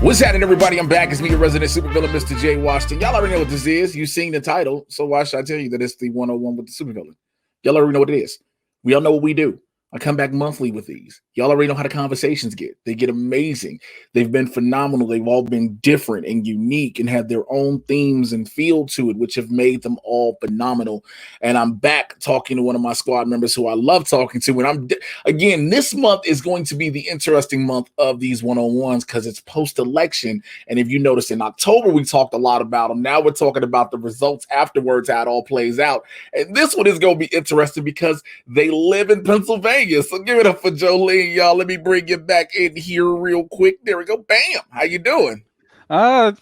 What's happening, everybody? I'm back. It's me, your resident supervillain, Mr. J. Washington. Y'all already know what this is. You've seen the title, so why should I tell you that it's the 101 with the supervillain? Y'all already know what it is. We all know what we do. I come back monthly with these. Y'all already know how the conversations get. They get amazing. They've been phenomenal. They've all been different and unique and had their own themes and feel to it, which have made them all phenomenal. And I'm back talking to one of my squad members who I love talking to. And again, this month is going to be the interesting month of these one-on-ones because it's post-election. And if you notice, in October, we talked a lot about them. Now we're talking about the results afterwards, how it all plays out. And this one is going to be interesting because they live in Pennsylvania. So give it up for Jo Lene, y'all. Let me bring you back in here real quick. There we go. Bam. How you doing? Much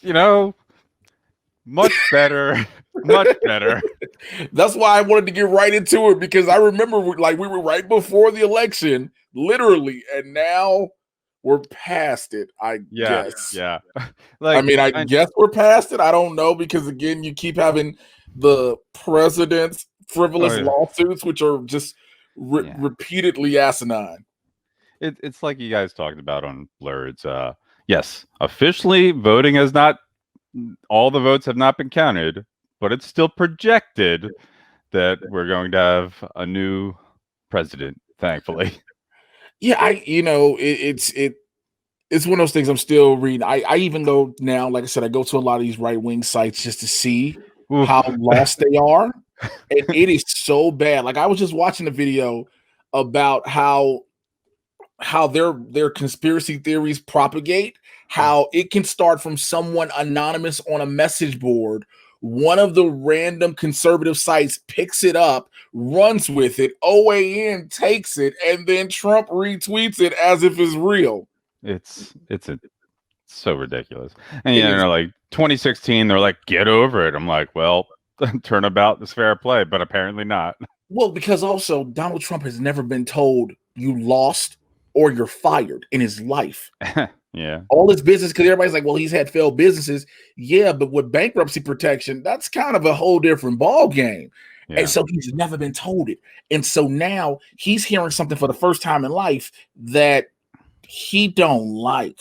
better. Much better. That's why I wanted to get right into it, because I remember we were right before the election, literally, and now we're past it, I guess. Yeah. I guess we're past it. I don't know, because again, you keep having the president's frivolous lawsuits, which are just repeatedly asinine. It's like you guys talked about on Blur. It's yes, officially voting has not, all the votes have not been counted, but it's still projected that we're going to have a new president, thankfully. Yeah, it's one of those things I'm still reading. I even go now, like I said, I go to a lot of these right-wing sites just to see how lost they are. And it is so bad. Like, I was just watching a video about how their conspiracy theories propagate, how it can start from someone anonymous on a message board. One of the random conservative sites picks it up, runs with it, OAN takes it, and then Trump retweets it as if it's real. It's so ridiculous. And like 2016, they're like, get over it. I'm like, well, turnabout is fair play, but apparently not. Well, because also Donald Trump has never been told you lost or you're fired in his life. Yeah. All his business, because everybody's like, well, he's had failed businesses. Yeah, but with bankruptcy protection, that's kind of a whole different ball game. Yeah. And so he's never been told it. And so now he's hearing something for the first time in life that he don't like.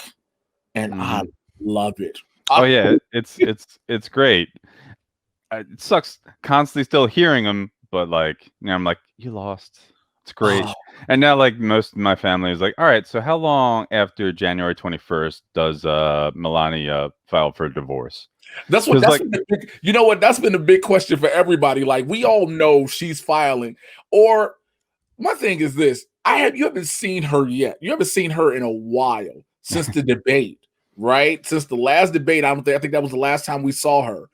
And I love it. It's great. It sucks constantly still hearing him, but I'm like, you lost. It's great. And now, like, most of my family is like, all right, so how long after January 21st does Melania file for divorce? That's been the big question for everybody. Like, we all know she's filing. Or my thing is this: you haven't seen her yet. You haven't seen her in a while since the debate, right? Since the last debate, I think that was the last time we saw her.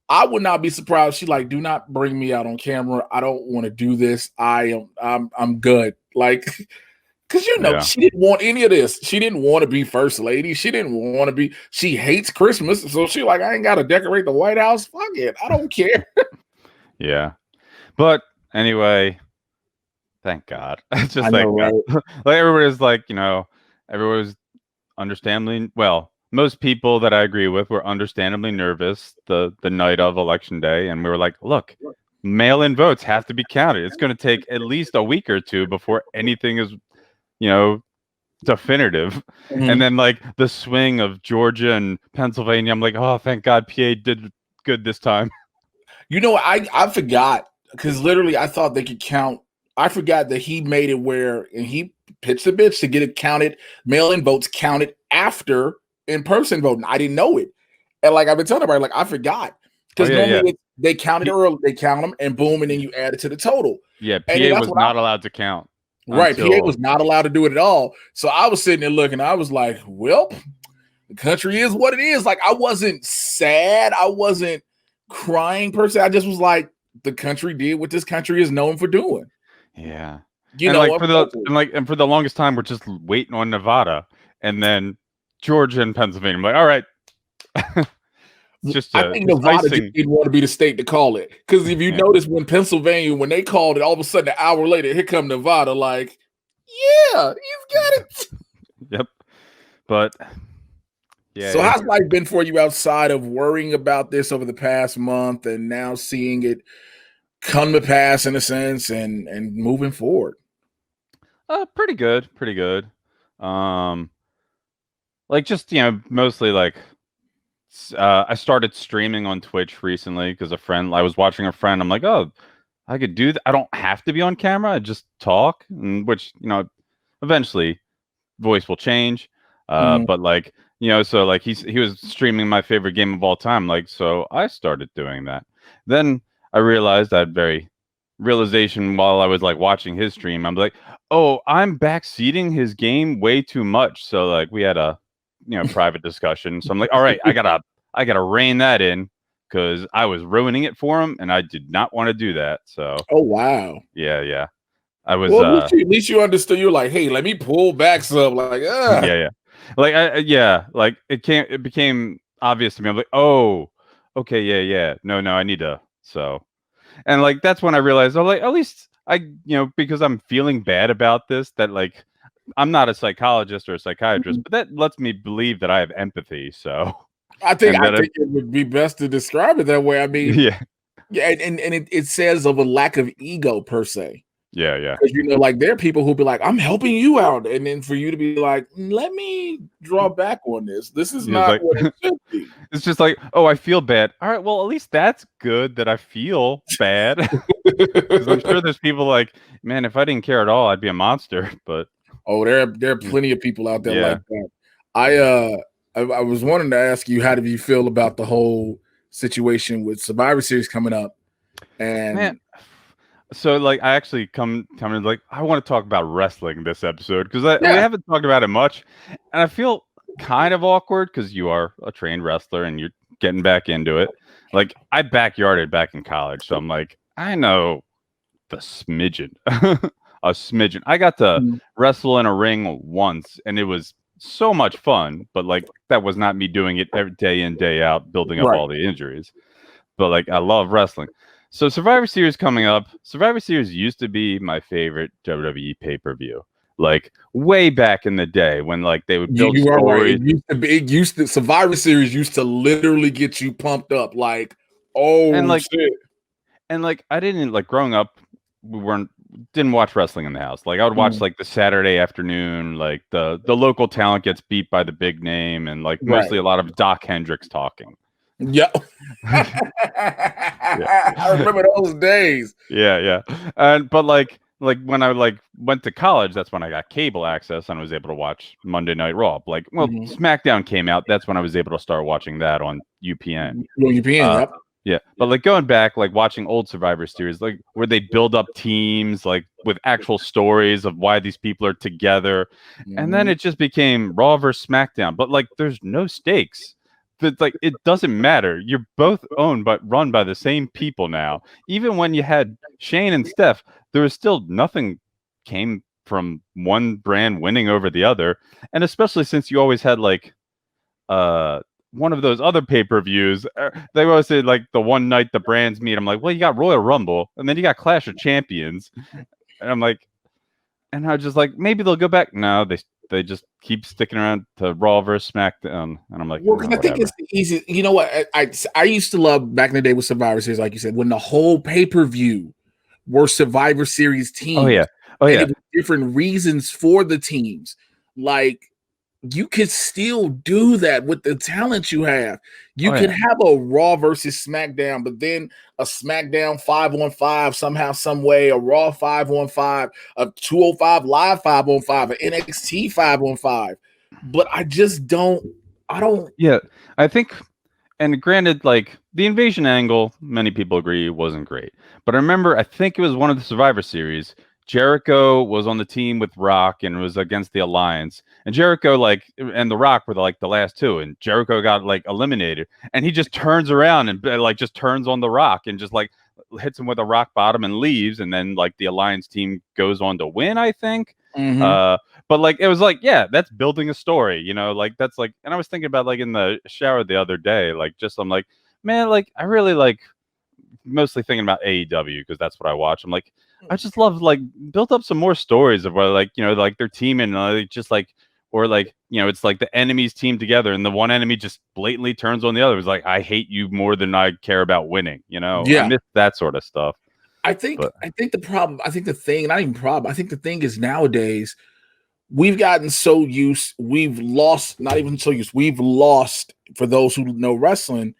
I would not be surprised. She like, do not bring me out on camera. I don't want to do this. I'm good. Like, because she didn't want any of this. She didn't want to be first lady. She didn't want to be. She hates Christmas, so she like, I ain't got to decorate the White House. Fuck it, I don't care. Yeah, but anyway, thank God. It's just right? Like everybody's like, everybody's understandably well. Most people that I agree with were understandably nervous the night of election day. And we were like, look, mail-in votes have to be counted. It's going to take at least a week or two before anything is, definitive. And then like the swing of Georgia and Pennsylvania, I'm like, oh, thank God PA did good this time. I forgot, because literally I thought they could count. I forgot that he made it where, and he pitched the bitch to get it counted, mail-in votes counted after in-person voting. I didn't know it. And like I've been telling everybody, like, I forgot. Because normally they count it early, they count them, and boom, and then you add it to the total. Yeah, PA was not allowed to count. Right, PA was not allowed to do it at all. So I was sitting there looking, I was like, well, the country is what it is. Like, I wasn't sad, I wasn't crying per se. I just was like, the country did what this country is known for doing. Yeah. For the longest time, we're just waiting on Nevada, and then Georgia and Pennsylvania. I'm like, all right. I think Nevada just didn't want to be the state to call it. Because if you notice, when Pennsylvania, when they called it, all of a sudden an hour later, here come Nevada, like, yeah, you've got it. Yep. But yeah. So how's life been for you outside of worrying about this over the past month and now seeing it come to pass in a sense and moving forward? Pretty good. like just mostly like I started streaming on Twitch recently because I was watching a friend. I'm like, oh, I could do that. I don't have to be on camera. I just talk, which eventually voice will change. Mhm. But like so like he was streaming my favorite game of all time. Like so, I started doing that. Then I realized that very realization while I was like watching his stream. I'm like, oh, I'm backseating his game way too much. So like we had a private discussion. So I'm like, all right, I gotta rein that in because I was ruining it for him, and I did not want to do that. So Oh wow. yeah. I was Well, at least you understood. You're like, hey, let me pull back some. Like, yeah. Like like it became obvious to me. I'm like, oh, okay, yeah. No, I need to. So, and like that's when I realized, oh, like at least I, because I'm feeling bad about this, that like I'm not a psychologist or a psychiatrist, but that lets me believe that I have empathy. So, I think and that it would be best to describe it that way. I mean, yeah, yeah, and it says of a lack of ego per se. yeah. Because like there are people who be like, I'm helping you out, and then for you to be like, let me draw back on this. This is He was not like, what it should be. it's just like, oh, I feel bad. All right, well, at least that's good that I feel bad. Because I'm sure there's people like, man, if I didn't care at all, I'd be a monster. But Oh, there are plenty of people out there yeah, like that. I was wanting to ask you, how do you feel about the whole situation with Survivor Series coming up? man. And So like, I actually come in like, I want to talk about wrestling this episode because we yeah, haven't talked about it much, and I feel kind of awkward because you are a trained wrestler and you're getting back into it. Like I backyarded back in college, so I'm like, I know the smidgen, a smidgen. I got to wrestle in a ring once, and it was so much fun. But like, that was not me doing it every day in day out, building up right. all the injuries. But like, I love wrestling. So Survivor Series coming up. Survivor Series used to be my favorite WWE pay per view. Like way back in the day when like they would build You are right. stories. It used to Survivor Series used to literally get you pumped up. Like, And oh like shit. I didn't like growing up. We weren't didn't watch wrestling in the house. Like I would watch Mm, like the Saturday afternoon, like the local talent gets beat by the big name, and like right. mostly a lot of Doc Hendricks talking. Yeah. Yeah, I remember those days. yeah. And but like when I like went to college, that's when I got cable access and I was able to watch Monday Night Raw. Like, well, SmackDown came out. That's when I was able to start watching that on UPN. Well, UPN, yep. Yeah, but like going back, like watching old Survivor Series, like where they build up teams, like with actual stories of why these people are together, and then it just became Raw versus SmackDown. But like, there's no stakes. It's like it doesn't matter. You're both owned but run by the same people now. Even when you had Shane and Steph, there was still nothing came from one brand winning over the other, and especially since you always had like one of those other pay-per-views, they always say like the one night the brands meet. I'm like, well, you got Royal Rumble and then you got Clash of Champions, and I'm like, and I was just like, maybe they'll go back. No, they just keep sticking around to Raw versus SmackDown, and I'm like, Well, oh, because I think it's the easy. You know what? I used to love back in the day with Survivor Series, like you said, when the whole pay per view were Survivor Series teams. Oh And yeah, it was different reasons for the teams. Like you could still do that with the talent you have. You could have a Raw versus SmackDown, but then a SmackDown 5-on-5 somehow, some way, a Raw 5-on-5, a 205 Live 5-on-5, an NXT 5-on-5. But I don't. yeah. I think, and granted, like the invasion angle, many people agree wasn't great. But I remember, I think it was one of the Survivor Series. Jericho was on the team with Rock and was against the Alliance. And Jericho, like, and the Rock were like the last two, and Jericho got like eliminated. And he just turns around and like just turns on the Rock and just like hits him with a rock bottom and leaves. And then like the Alliance team goes on to win, I think. But like it was like, yeah, that's building a story, like that's like, and I was thinking about like in the shower the other day, like just I'm like, man, like I really like mostly thinking about AEW because that's what I watch. I'm like, I just love like built up some more stories of where like like their team and like, just like or like it's like the enemies team together and the one enemy just blatantly turns on the other. It's like I hate you more than I care about winning. I miss that sort of stuff. I think the problem, I think the thing, not even problem, I think the thing is nowadays we've gotten so used, we've lost, not even so used, we've lost, for those who know wrestling,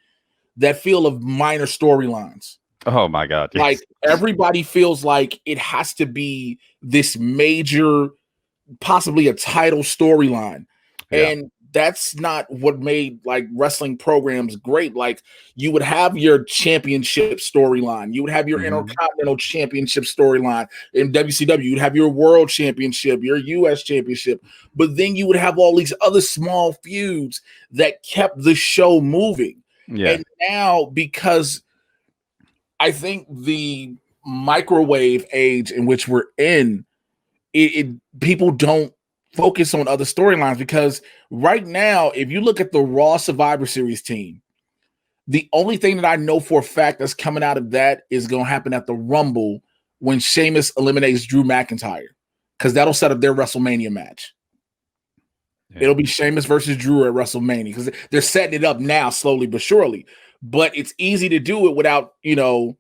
that feel of minor storylines. Oh my God. Yes. Like everybody feels like it has to be this major, possibly a title storyline. Yeah. And that's not what made like wrestling programs great. Like you would have your championship storyline, you would have your intercontinental championship storyline. In WCW, you'd have your world championship, your US championship, but then you would have all these other small feuds that kept the show moving. Yeah. And now, because I think the microwave age in which we're in, people don't focus on other storylines, because right now, if you look at the Raw Survivor Series team, the only thing that I know for a fact that's coming out of that is going to happen at the Rumble when Sheamus eliminates Drew McIntyre, because that'll set up their WrestleMania match. Yeah. It'll be Sheamus versus Drew at WrestleMania, because they're setting it up now slowly but surely. But it's easy to do it without Drew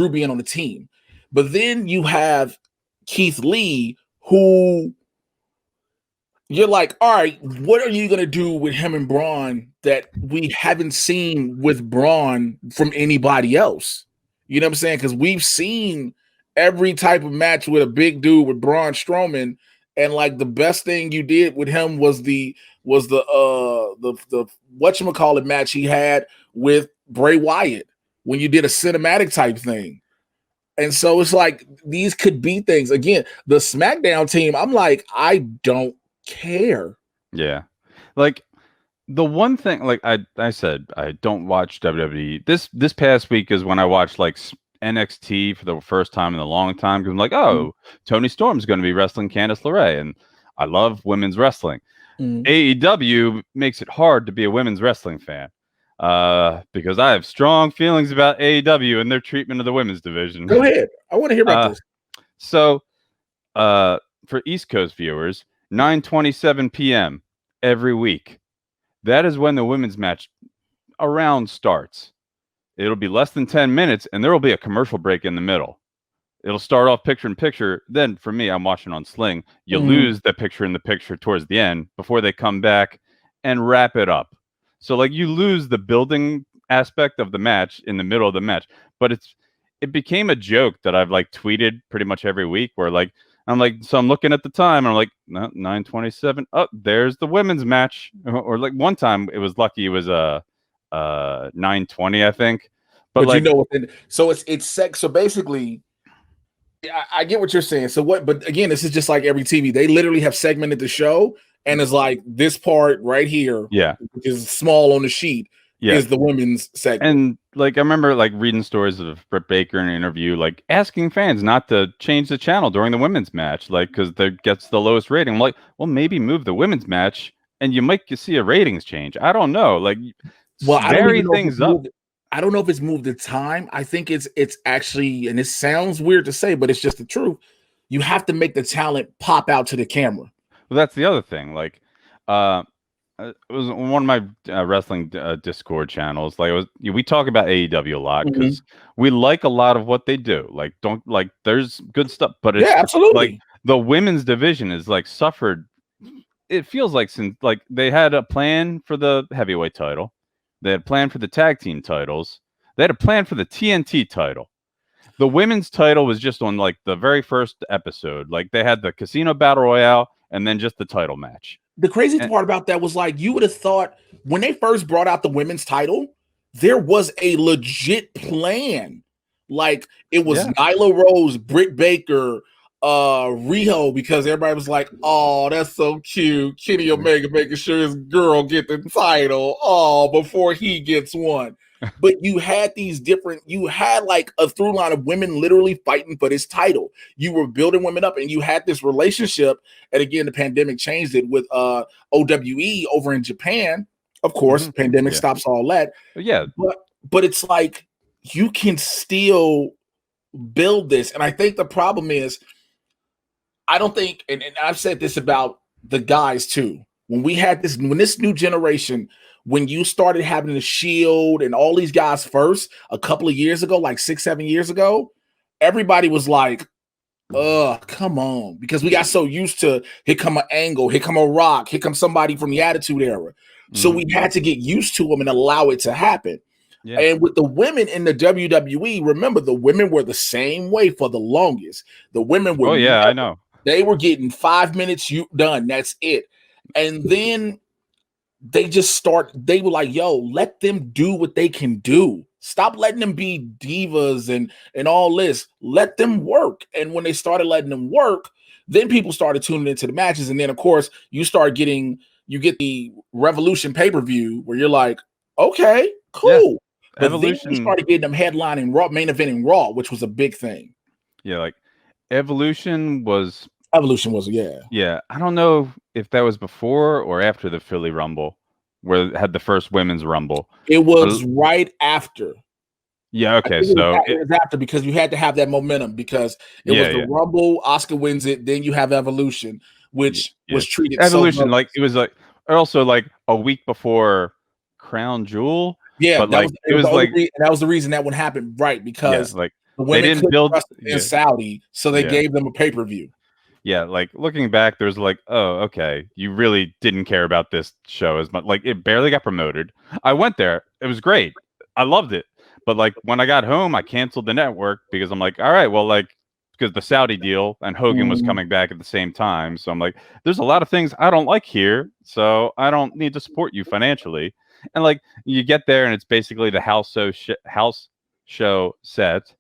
being on the team. But then you have Keith Lee, who you're like, all right, what are you going to do with him and Braun that we haven't seen with Braun from anybody else? You know what I'm saying? Because we've seen every type of match with a big dude with Braun Strowman, and like the best thing you did with him was the whatchamacallit match he had with Bray Wyatt when you did a cinematic type thing. And so it's like these could be things. Again, the SmackDown team, I'm like, I don't care. Yeah. Like the one thing, like I said, I don't watch WWE. This past week is when I watched like NXT for the first time in a long time, because I'm like, oh, Toni Storm's going to be wrestling Candice LeRae, and I love women's wrestling. AEW makes it hard to be a women's wrestling fan, because I have strong feelings about AEW and their treatment of the women's division. Go ahead. I want to hear about this. So, for East Coast viewers, 9:27 p.m. every week, that is when the women's match around starts. It'll be less than 10 minutes, and there will be a commercial break in the middle. It'll start off picture in picture. Then, for me, I'm watching on Sling. You lose the picture in the picture towards the end before they come back and wrap it up. So, like, you lose the building aspect of the match in the middle of the match. But it became a joke that I've like tweeted pretty much every week, where like I'm looking at the time and I'm like, no, 9:27. Oh, there's the women's match. Or like one time it was lucky, it was 9:20, I think. But like, so it's sex. So basically, I get what you're saying. So what? But again, this is just like every TV. They literally have segmented the show, and it's like this part right here, which is small on the sheet, is the women's segment. And like I remember like reading stories of Britt Baker in an interview, like asking fans not to change the channel during the women's match, like because that gets the lowest rating. I'm like, well, maybe move the women's match, and you might see a ratings change. I don't know. Like, well, I don't know if it's moved the time. I think it's actually, and it sounds weird to say, but it's just the truth. You have to make the talent pop out to the camera. Well, that's the other thing. Like, it was on one of my wrestling Discord channels. Like, we talk about AEW a lot because we like a lot of what they do. Like, there's good stuff, but it's absolutely like the women's division is like suffered. It feels like since like they had a plan for the heavyweight title, they had a plan for the tag team titles, they had a plan for the TNT title. The women's title was just on like the very first episode. Like they had the Casino Battle Royale and then just the title match. The crazy part about that was like, you would have thought when they first brought out the women's title, there was a legit plan. Like it was Nyla Rose, Britt Baker, Riho, because everybody was like, oh, that's so cute. Kenny Omega making sure his girl get the title. Oh, before he gets one. But you had like a through line of women literally fighting for this title. You were building women up, and you had this relationship. And again, the pandemic changed it with OWE over in Japan. Of course, pandemic stops all that. Yeah. But it's like you can still build this. And I think the problem is, I don't think, and I've said this about the guys too, when this new generation, when you started having the Shield and all these guys first a couple of years ago, like 6-7 years ago, everybody was like, Come on. Because we got so used to here come an angle, here come a rock, here comes somebody from the Attitude Era. So we had to get used to them and allow it to happen. Yeah. And with the women in the WWE, remember the women were the same way for the longest. The women were I know. They were getting 5 minutes, you done. That's it. And then they were like, yo, let them do what they can do. Stop letting them be divas and all this. Let them work. And when they started letting them work, then people started tuning into the matches. And then, of course, you get the Revolution pay-per-view where you're like, okay, cool. Yeah. But Evolution, then we started getting them headlining Raw, main eventing Raw, which was a big thing. Yeah, like Evolution was, yeah. Yeah, I don't know if that was before or after the Philly Rumble, where it had the first women's Rumble. It was right after. Yeah, okay, so it was after because you had to have that momentum because it was the Rumble, Asuka wins it, then you have Evolution, which was treated Evolution like it was like also like a week before Crown Jewel. Yeah, but like it was like that was the reason that one happened, right? Because like the women they didn't build in Saudi, so they gave them a pay-per-view. Yeah, like looking back, there's like, oh, okay, you really didn't care about this show as much. Like it barely got promoted. I went there, it was great, I loved it. But like when I got home, I canceled the network because I'm like, all right, well, like because the Saudi deal and Hogan was coming back at the same time, so I'm like, there's a lot of things I don't like here, so I don't need to support you financially. And like you get there, and it's basically the house show set.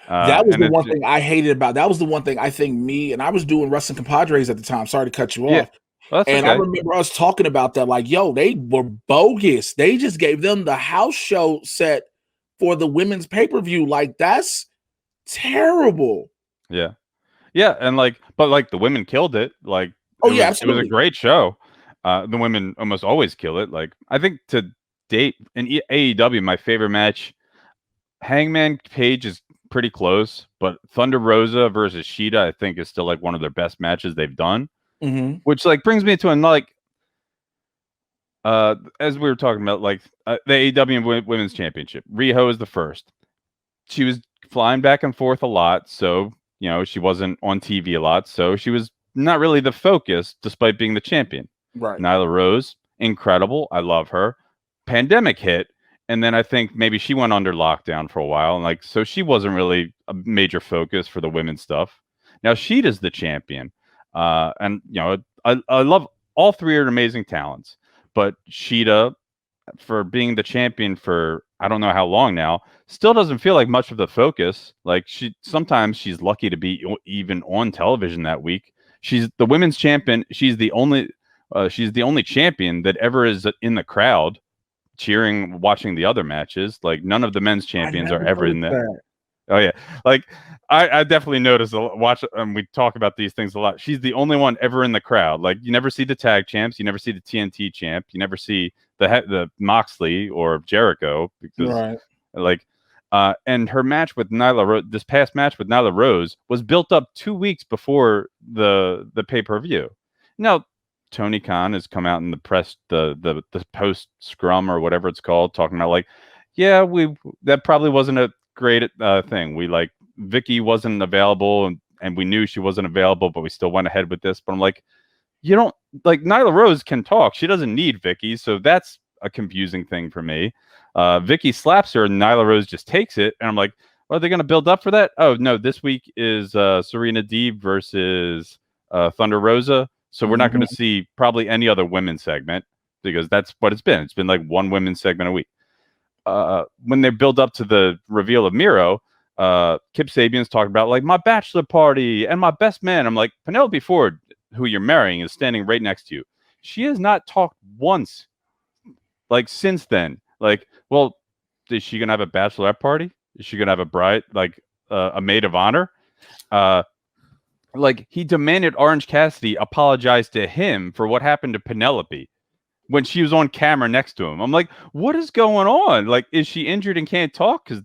That was the one thing I hated about. That was the one thing I think I was doing Wrestling Compadres at the time. Sorry to cut you off. Well, and okay. I remember us talking about that. Like, yo, they were bogus. They just gave them the house show set for the women's pay-per-view. Like, that's terrible. Yeah. Yeah. And like, but like the women killed it. Like, absolutely. It was a great show. The women almost always kill it. Like, I think to date in AEW, my favorite match, Hangman Page is pretty close, but Thunder Rosa versus Sheeta, I think, is still like one of their best matches they've done. Which like brings me to like, as we were talking about, like the AEW Women's Championship. Riho is the first. She was flying back and forth a lot, so you know she wasn't on TV a lot, so she was not really the focus, despite being the champion. Right. Nyla Rose, incredible. I love her. Pandemic hit. And then I think maybe she went under lockdown for a while. And like, so she wasn't really a major focus for the women's stuff. Now Sheeta's the champion. And you know, I love all three are amazing talents, but Sheeta, for being the champion for, I don't know how long now, still doesn't feel like much of the focus. Like sometimes she's lucky to be even on television that week. She's the women's champion. She's the only champion that ever is in the crowd cheering, watching the other matches. Like none of the men's champions are ever in there. Oh yeah, like I definitely noticed we talk about these things a lot. She's the only one ever in the crowd. Like you never see the tag champs, you never see the TNT champ, you never see the Moxley or Jericho because like and her match with this past match with Nyla Rose was built up 2 weeks before the pay-per-view. Now Tony Khan has come out in the press, the post scrum or whatever it's called, talking about like, yeah, that probably wasn't a great thing. We like Vicky wasn't available and we knew she wasn't available, but we still went ahead with this. But I'm like, you don't like Nyla Rose can talk. She doesn't need Vicky. So that's a confusing thing for me. Vicky slaps her and Nyla Rose just takes it. And I'm like, are they going to build up for that? Oh no, this week is Serena Deeb versus Thunder Rosa. So we're not going to see probably any other women's segment because that's what it's been. It's been like one women's segment a week. When they build up to the reveal of Miro, Kip Sabian's talking about like my bachelor party and my best man. I'm like, Penelope Ford, who you're marrying, is standing right next to you. She has not talked once, like since then. Like, well, is she gonna have a bachelorette party? Is she gonna have a bride, like a maid of honor? Like he demanded Orange Cassidy apologize to him for what happened to Penelope when she was on camera next to him. I'm like, what is going on? Like, is she injured and can't talk? Because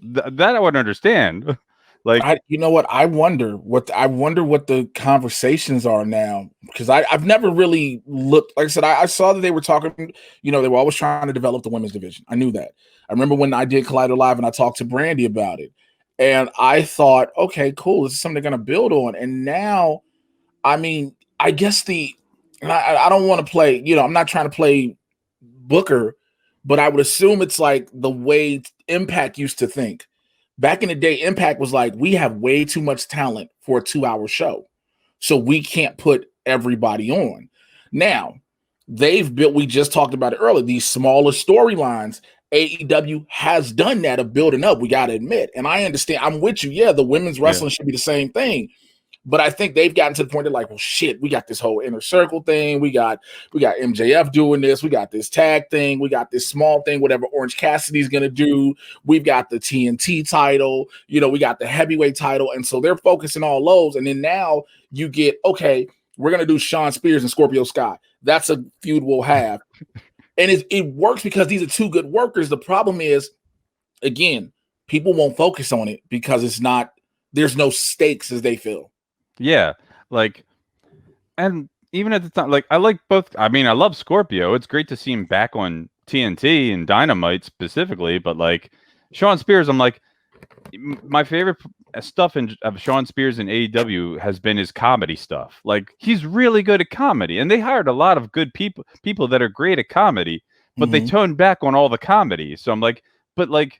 that I would understand. Like, you know what? I wonder what the conversations are now because I've never really looked. Like I said, I saw that they were talking. You know, they were always trying to develop the women's division. I knew that. I remember when I did Collider Live and I talked to Brandy about it. And I thought, okay, cool. This is something they're going to build on. And now, I mean, I guess I don't want to play, I'm not trying to play Booker, but I would assume it's like the way Impact used to think. Back in the day, Impact was like, we have way too much talent for a 2-hour show. So we can't put everybody on. Now, they've built, we just talked about it earlier, these smaller storylines. AEW has done that of building up, we got to admit. And I understand, I'm with you. Yeah, the women's wrestling should be the same thing. But I think they've gotten to the point they're like, well, shit, we got this whole inner circle thing. We got MJF doing this. We got this tag thing. We got this small thing, whatever Orange Cassidy's going to do. We've got the TNT title. We got the heavyweight title. And so they're focusing on those. And then now you get, okay, we're going to do Shawn Spears and Scorpio Sky. That's a feud we'll have. And it works because these are two good workers. The problem is, again, people won't focus on it because there's no stakes as they feel. Yeah, like, and even at the time, like, I like both. I mean, I love Scorpio. It's great to see him back on TNT and Dynamite specifically, but like Shawn Spears, I'm like, my favorite stuff of Shawn Spears in AEW has been his comedy stuff. Like, he's really good at comedy, and they hired a lot of good people that are great at comedy, but they toned back on all the comedy. So I'm like, but like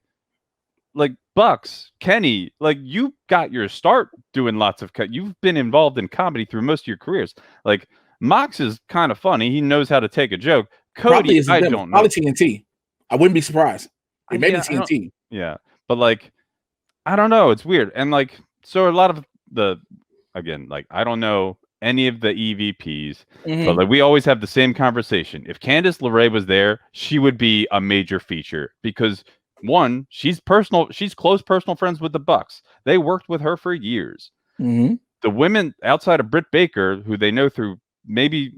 Bucks, Kenny, like, you got your start doing lots of you've been involved in comedy through most of your careers. Like, Mox is kind of funny. He knows how to take a joke. Cody, I don't know. Probably TNT. I wouldn't be surprised. It may be TNT. Yeah. But like, I don't know. It's weird. And like, so a lot of again, like, I don't know any of the EVPs, but like, we always have the same conversation. If Candice LeRae was there, she would be a major feature because, one, she's close personal friends with the Bucks. They worked with her for years. The women outside of Britt Baker, who they know through maybe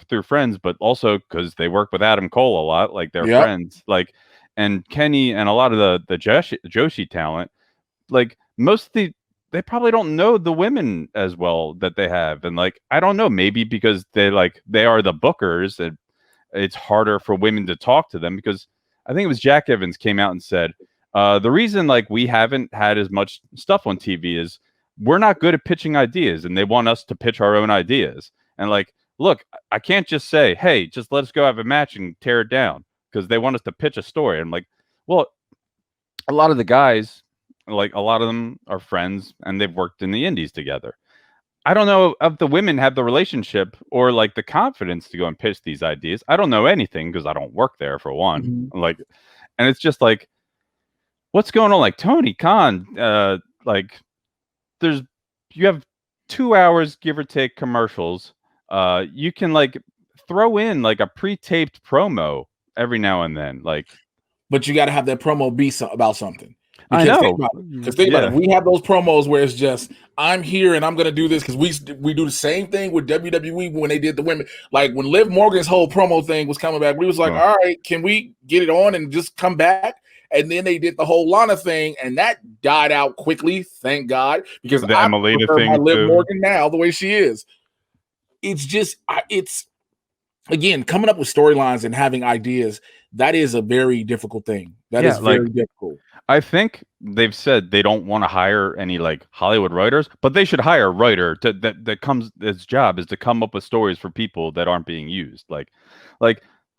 through friends, but also because they work with Adam Cole a lot, like they're friends. Like, and Kenny and a lot of the Joshi talent, like they probably don't know the women as well that they have, and like, I don't know, maybe because they are the bookers, and it's harder for women to talk to them because. I think it was Jack Evans came out and said, the reason like we haven't had as much stuff on TV is we're not good at pitching ideas, and they want us to pitch our own ideas. And like, look, I can't just say, hey, just let us go have a match and tear it down because they want us to pitch a story. I'm like, well, a lot of the guys, like, a lot of them are friends and they've worked in the indies together. I don't know if the women have the relationship or like the confidence to go and pitch these ideas. I don't know anything because I don't work there, for one. Like, and it's just like, what's going on? Like, Tony Khan, like, you have 2 hours, give or take, commercials. You can like throw in like a pre-taped promo every now and then, like, but you got to have that promo be about something. Because I know. Think about it. We have those promos where it's just, I'm here and I'm going to do this, because we do the same thing with WWE when they did the women. Like, when Liv Morgan's whole promo thing was coming back, we was like, all right, can we get it on and just come back? And then they did the whole Lana thing, and that died out quickly, thank God, because the I Emelina prefer thing my Liv Morgan now the way she is. It's just, again, coming up with storylines and having ideas, that is a very difficult thing. That is very difficult. I think they've said they don't want to hire any like Hollywood writers, but they should hire a writer that comes, its job is to come up with stories for people that aren't being used. Like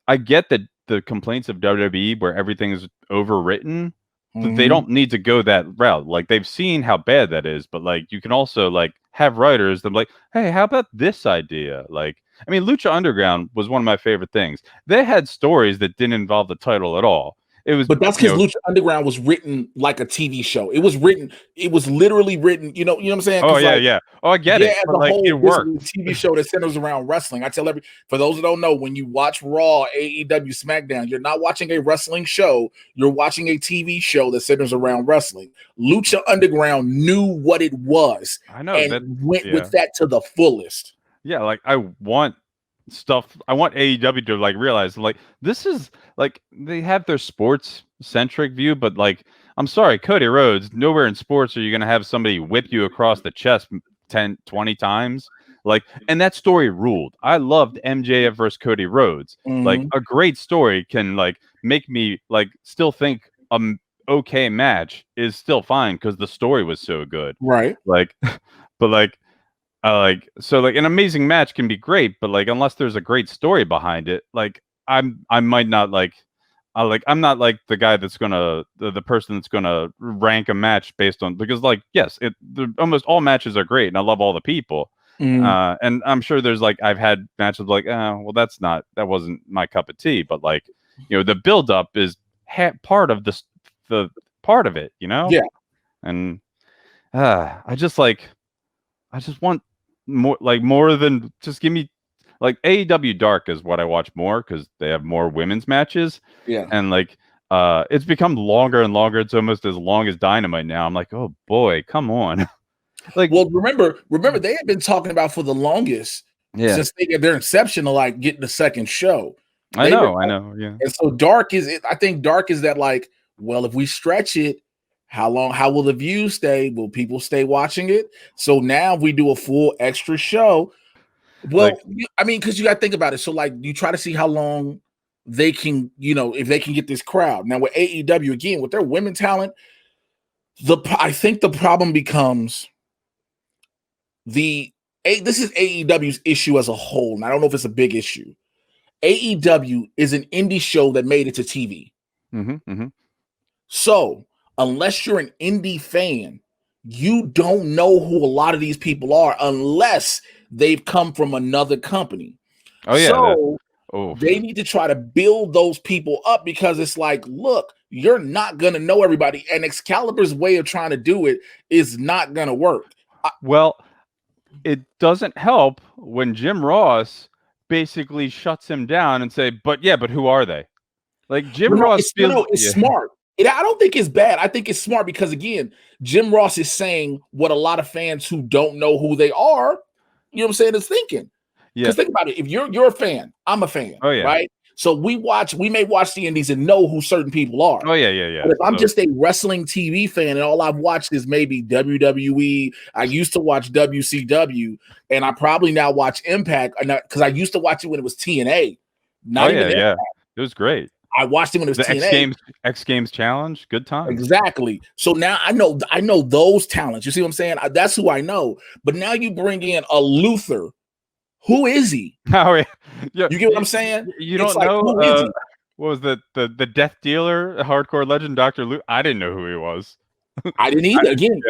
I get that the complaints of WWE where everything is overwritten, but they don't need to go that route. Like, they've seen how bad that is, but like, you can also like have writers that like, hey, how about this idea? Like, I mean, Lucha Underground was one of my favorite things. They had stories that didn't involve the title at all. But that's because Lucha Underground was written like a TV show. It was literally written, you know what I'm saying? Oh, yeah. Oh, I get it. But like, it worked. TV show that centers around wrestling. I tell for those that don't know, when you watch Raw, AEW, SmackDown, you're not watching a wrestling show. You're watching a TV show that centers around wrestling. Lucha Underground knew what it was. I know. And went with that to the fullest. Yeah, like, I want AEW to like realize, like, this is like, they have their sports centric view, but like, I'm sorry, Cody Rhodes, nowhere in sports are you going to have somebody whip you across the chest 10, 20 times. Like, and that story ruled. I loved MJF versus Cody Rhodes. Like, a great story can like make me like still think okay match is still fine because the story was so good. Right. Like, but like, so like an amazing match can be great, but like unless there's a great story behind it, like I might not like. I'm not like the guy that's gonna the person that's gonna rank a match based on, because like yes, almost all matches are great and I love all the people, and I'm sure there's like I've had matches like well that wasn't my cup of tea, but like the build up is part of the part of it, Yeah. and I just want more than just give me like AEW Dark is what I watch more because they have more women's matches. Yeah. And like it's become longer and longer. It's almost as long as Dynamite now. I'm like, oh boy, come on. Like, well, remember they had been talking about for the longest since their inception of like getting the second show. I know, yeah. And so Dark is it. I think Dark is that like, well, if we stretch it, how will the views stay? Will people stay watching it? So now we do a full extra show. Well, I mean, because you got to think about it. So, like, you try to see how long they can, if they can get this crowd. Now, with AEW, again, with their women talent, I think the problem becomes this is AEW's issue as a whole, and I don't know if it's a big issue. AEW is an indie show that made it to TV. So, unless you're an indie fan, you don't know who a lot of these people are unless they've come from another company. Oh yeah. So they need to try to build those people up because it's like, look, you're not going to know everybody. And Excalibur's way of trying to do it is not going to work. Well, it doesn't help when Jim Ross basically shuts him down and say, but who are they? Like Jim Ross feels it's smart. I don't think it's bad. I think it's smart because, again, Jim Ross is saying what a lot of fans who don't know who they are, you know what I'm saying, is thinking. Because think about it. If you're a fan, I'm a fan. Oh, yeah. Right? So we may watch the indies and know who certain people are. Oh, yeah. But if I'm just a wrestling TV fan and all I've watched is maybe WWE, I used to watch WCW, and I probably now watch Impact because I used to watch it when it was TNA. It was great. I watched it when it was TNA. X Games Challenge, good time. Exactly. So now I know those talents. You see what I'm saying? That's who I know. But now you bring in a Luther. Who is he? Oh, yeah. You get what I'm saying? You don't know. Who is he? What was the death dealer, hardcore legend, Dr. Luther? I didn't know who he was. I didn't either. Again,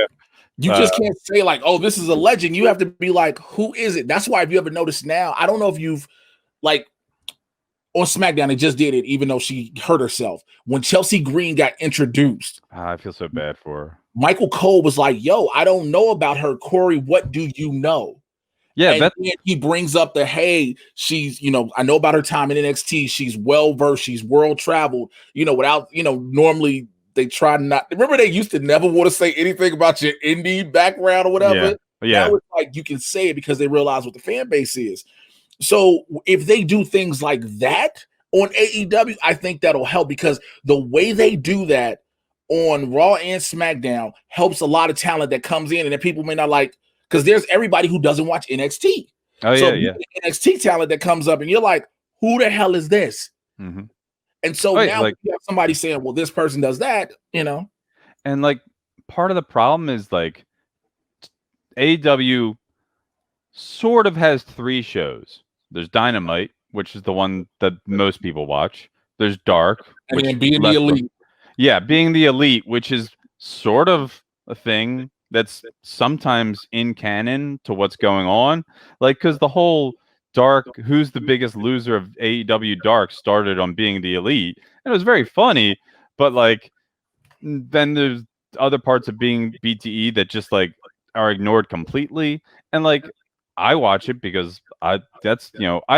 you just can't say like, oh, this is a legend. You have to be like, who is it? That's why if you ever notice now, I don't know if you've like. On SmackDown, they just did it, even though she hurt herself. When Chelsea Green got introduced, I feel so bad for her. Michael Cole was like, yo, I don't know about her. Corey, what do you know? Yeah, and then he brings up hey, she's, I know about her time in NXT. She's well-versed. She's world-traveled, without, normally they try not. Remember, they used to never want to say anything about your indie background or whatever? Yeah. Now it's like you can say it because they realize what the fan base is. So if they do things like that on AEW, I think that'll help because the way they do that on Raw and SmackDown helps a lot of talent that comes in and that people may not like because there's everybody who doesn't watch NXT. Oh, so yeah. NXT talent that comes up and you're like, who the hell is this? Mm-hmm. And so now you have somebody saying, well, this person does that, And like part of the problem is like AEW sort of has 3 shows. There's Dynamite, which is the one that most people watch. There's Dark, and then being the elite. Being the elite, which is sort of a thing that's sometimes in canon to what's going on. Like, because the whole Dark, who's the biggest loser of AEW Dark started on Being the Elite. And it was very funny, but like, then there's other parts of Being BTE that just like are ignored completely. And like, I watch it because I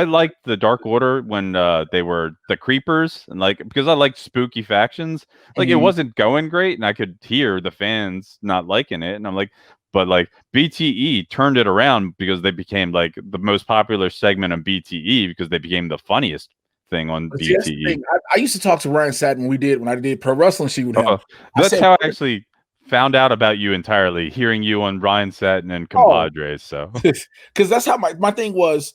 liked the Dark Order when they were the Creepers and like because I liked spooky factions. Like it wasn't going great and I could hear the fans not liking it and I'm like, but like BTE turned it around because they became like the most popular segment on BTE because they became the funniest thing on BTE. I used to talk to Ryan Satin when I did Pro Wrestling Sheet with him. That's how I actually found out about you entirely, hearing you on Ryan Satin and Compadres. So, because that's how my thing was.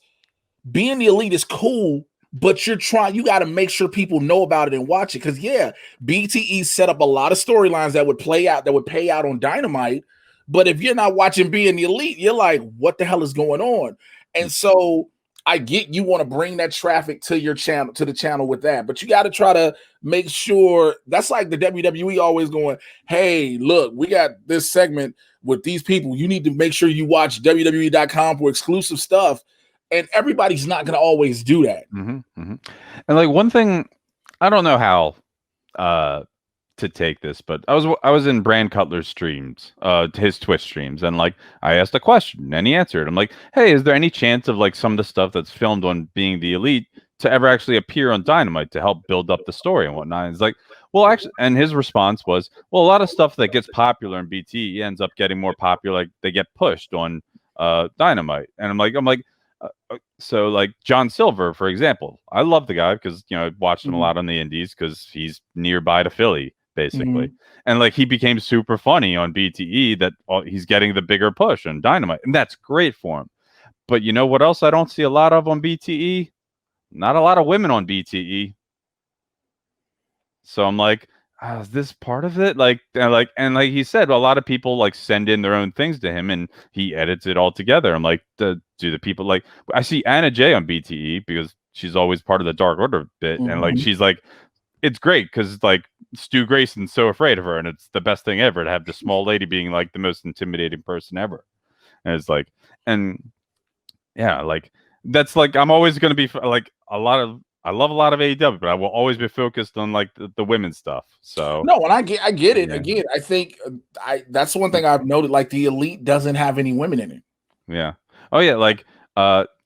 Being the Elite is cool but you got to make sure people know about it and watch it. Because BTE set up a lot of storylines that would pay out on Dynamite. But if you're not watching Being the Elite, you're like, what the hell is going on? And so I get you want to bring that traffic to your channel, to the channel with that, but you got to try to make sure. That's like the WWE always going, hey, look, we got this segment with these people. You need to make sure you watch WWE.com for exclusive stuff. And everybody's not going to always do that. And like one thing, I don't know how to take this, but I was in Brand Cutler's streams, his Twitch streams, and like I asked a question and he answered. I'm like, hey, is there any chance of like some of the stuff that's filmed on Being the Elite to ever actually appear on Dynamite to help build up the story and whatnot? And it's like, well, actually, and his response was, well, a lot of stuff that gets popular in BT ends up getting more popular, like they get pushed on Dynamite. And I'm like, so like John Silver, for example, I love the guy because I watched him a lot on the Indies because he's nearby to Philly, basically, and like he became super funny on BTE that he's getting the bigger push on Dynamite, and that's great for him. But you know what else I don't see a lot of on BTE? Not a lot of women on BTE. So I'm like, is this part of it? Like he said, a lot of people like send in their own things to him and he edits it all together. I'm like, do the people like, I see Anna Jay on BTE because she's always part of the Dark Order bit. And like, she's like, it's great because like Stu Grayson's so afraid of her and it's the best thing ever to have the small lady being like the most intimidating person ever. And it's like, and yeah, like that's like, I'm always going to be like I love a lot of AEW, but I will always be focused on like the women's stuff. So no, and I get it. Again, I think that's one thing I've noted. Like the Elite doesn't have any women in it. Yeah. Oh yeah. Like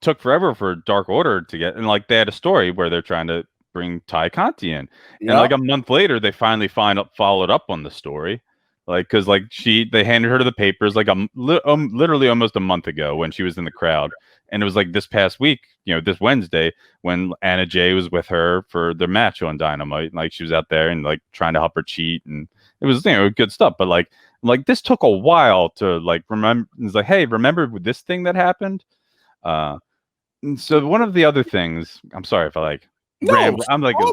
took forever for Dark Order to get, and like they had a story where they're trying to bring Ty Conti in, and like a month later they finally followed up on the story. Like, because like they handed her to the papers like literally almost a month ago when she was in the crowd, and it was like this past week, this Wednesday when Anna Jay was with her for their match on Dynamite, and like she was out there and like trying to help her cheat, and it was good stuff. But like this took a while to like remember. It's like, hey, remember this thing that happened? And so one of the other things, I'm sorry if I like ramble. I'm like all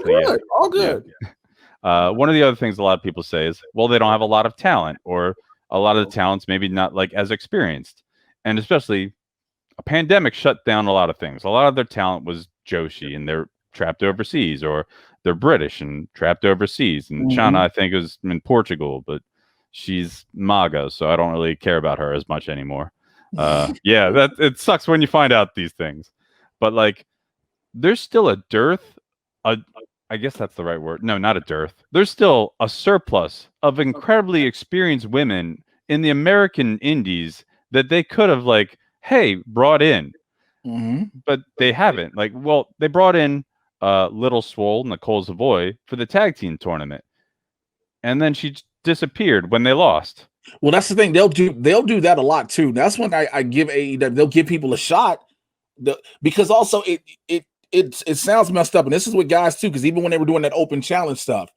good. Yeah. One of the other things a lot of people say is, well, they don't have a lot of talent, or a lot of the talent's maybe not like as experienced. And especially a pandemic shut down a lot of things. A lot of their talent was Joshi and they're trapped overseas, or they're British and trapped overseas. And Shauna, I think, is in Portugal, but she's MAGA, so I don't really care about her as much anymore. It sucks when you find out these things. But like, there's still a dearth, I guess that's the right word. No, not a dearth. There's still a surplus of incredibly experienced women in the American indies that they could have like, hey, brought in. But they haven't. Like, well, they brought in Little Swole, Nicole Savoy, for the tag team tournament. And then she disappeared when they lost. Well, that's the thing. They'll do that a lot too. That's when I give AEW, they'll give people a shot. Because also it sounds messed up, and this is with guys too, because even when they were doing that open challenge stuff,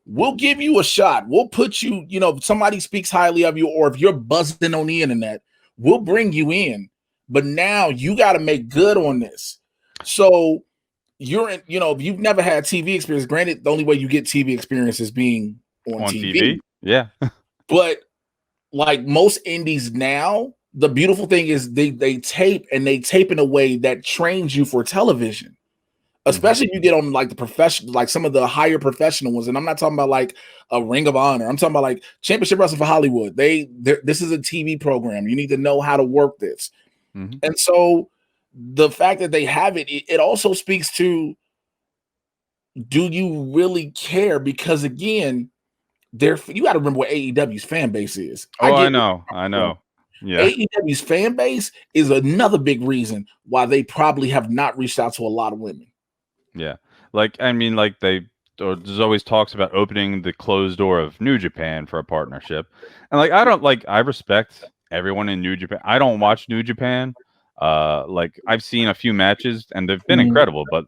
we'll give you a shot. We'll put you, if somebody speaks highly of you, or if you're buzzing on the internet, we'll bring you in. But now you got to make good on this. So you're in, if you've never had TV experience, granted, the only way you get TV experience is being on TV. Yeah. But like most indies now, the beautiful thing is they tape in a way that trains you for television, especially if you get on like the professional, like some of the higher professional ones. And I'm not talking about like a Ring of Honor. I'm talking about like Championship Wrestling for Hollywood. This is a TV program. You need to know how to work this. And so the fact that they have it also speaks to, do you really care? Because again, you got to remember what AEW's fan base is. I know. Yeah. AEW's fan base is another big reason why they probably have not reached out to a lot of women. Yeah. Like, I mean, like there's always talks about opening the closed door of New Japan for a partnership. And like, I respect everyone in New Japan. I don't watch New Japan. Like I've seen a few matches and they've been incredible, but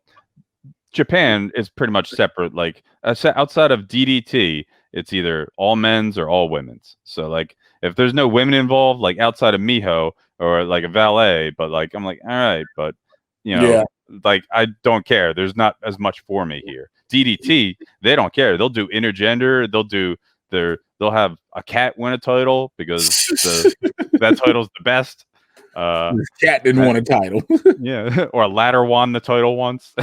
Japan is pretty much separate. Like outside of DDT, it's either all men's or all women's. So like, if there's no women involved, like outside of Miho or like a valet, but like I'm like, all right, but like I don't care. There's not as much for me here. DDT, they don't care. They'll do intergender. They'll have a cat win a title because that title's the best. This cat didn't want a title. Yeah, or a ladder won the title once.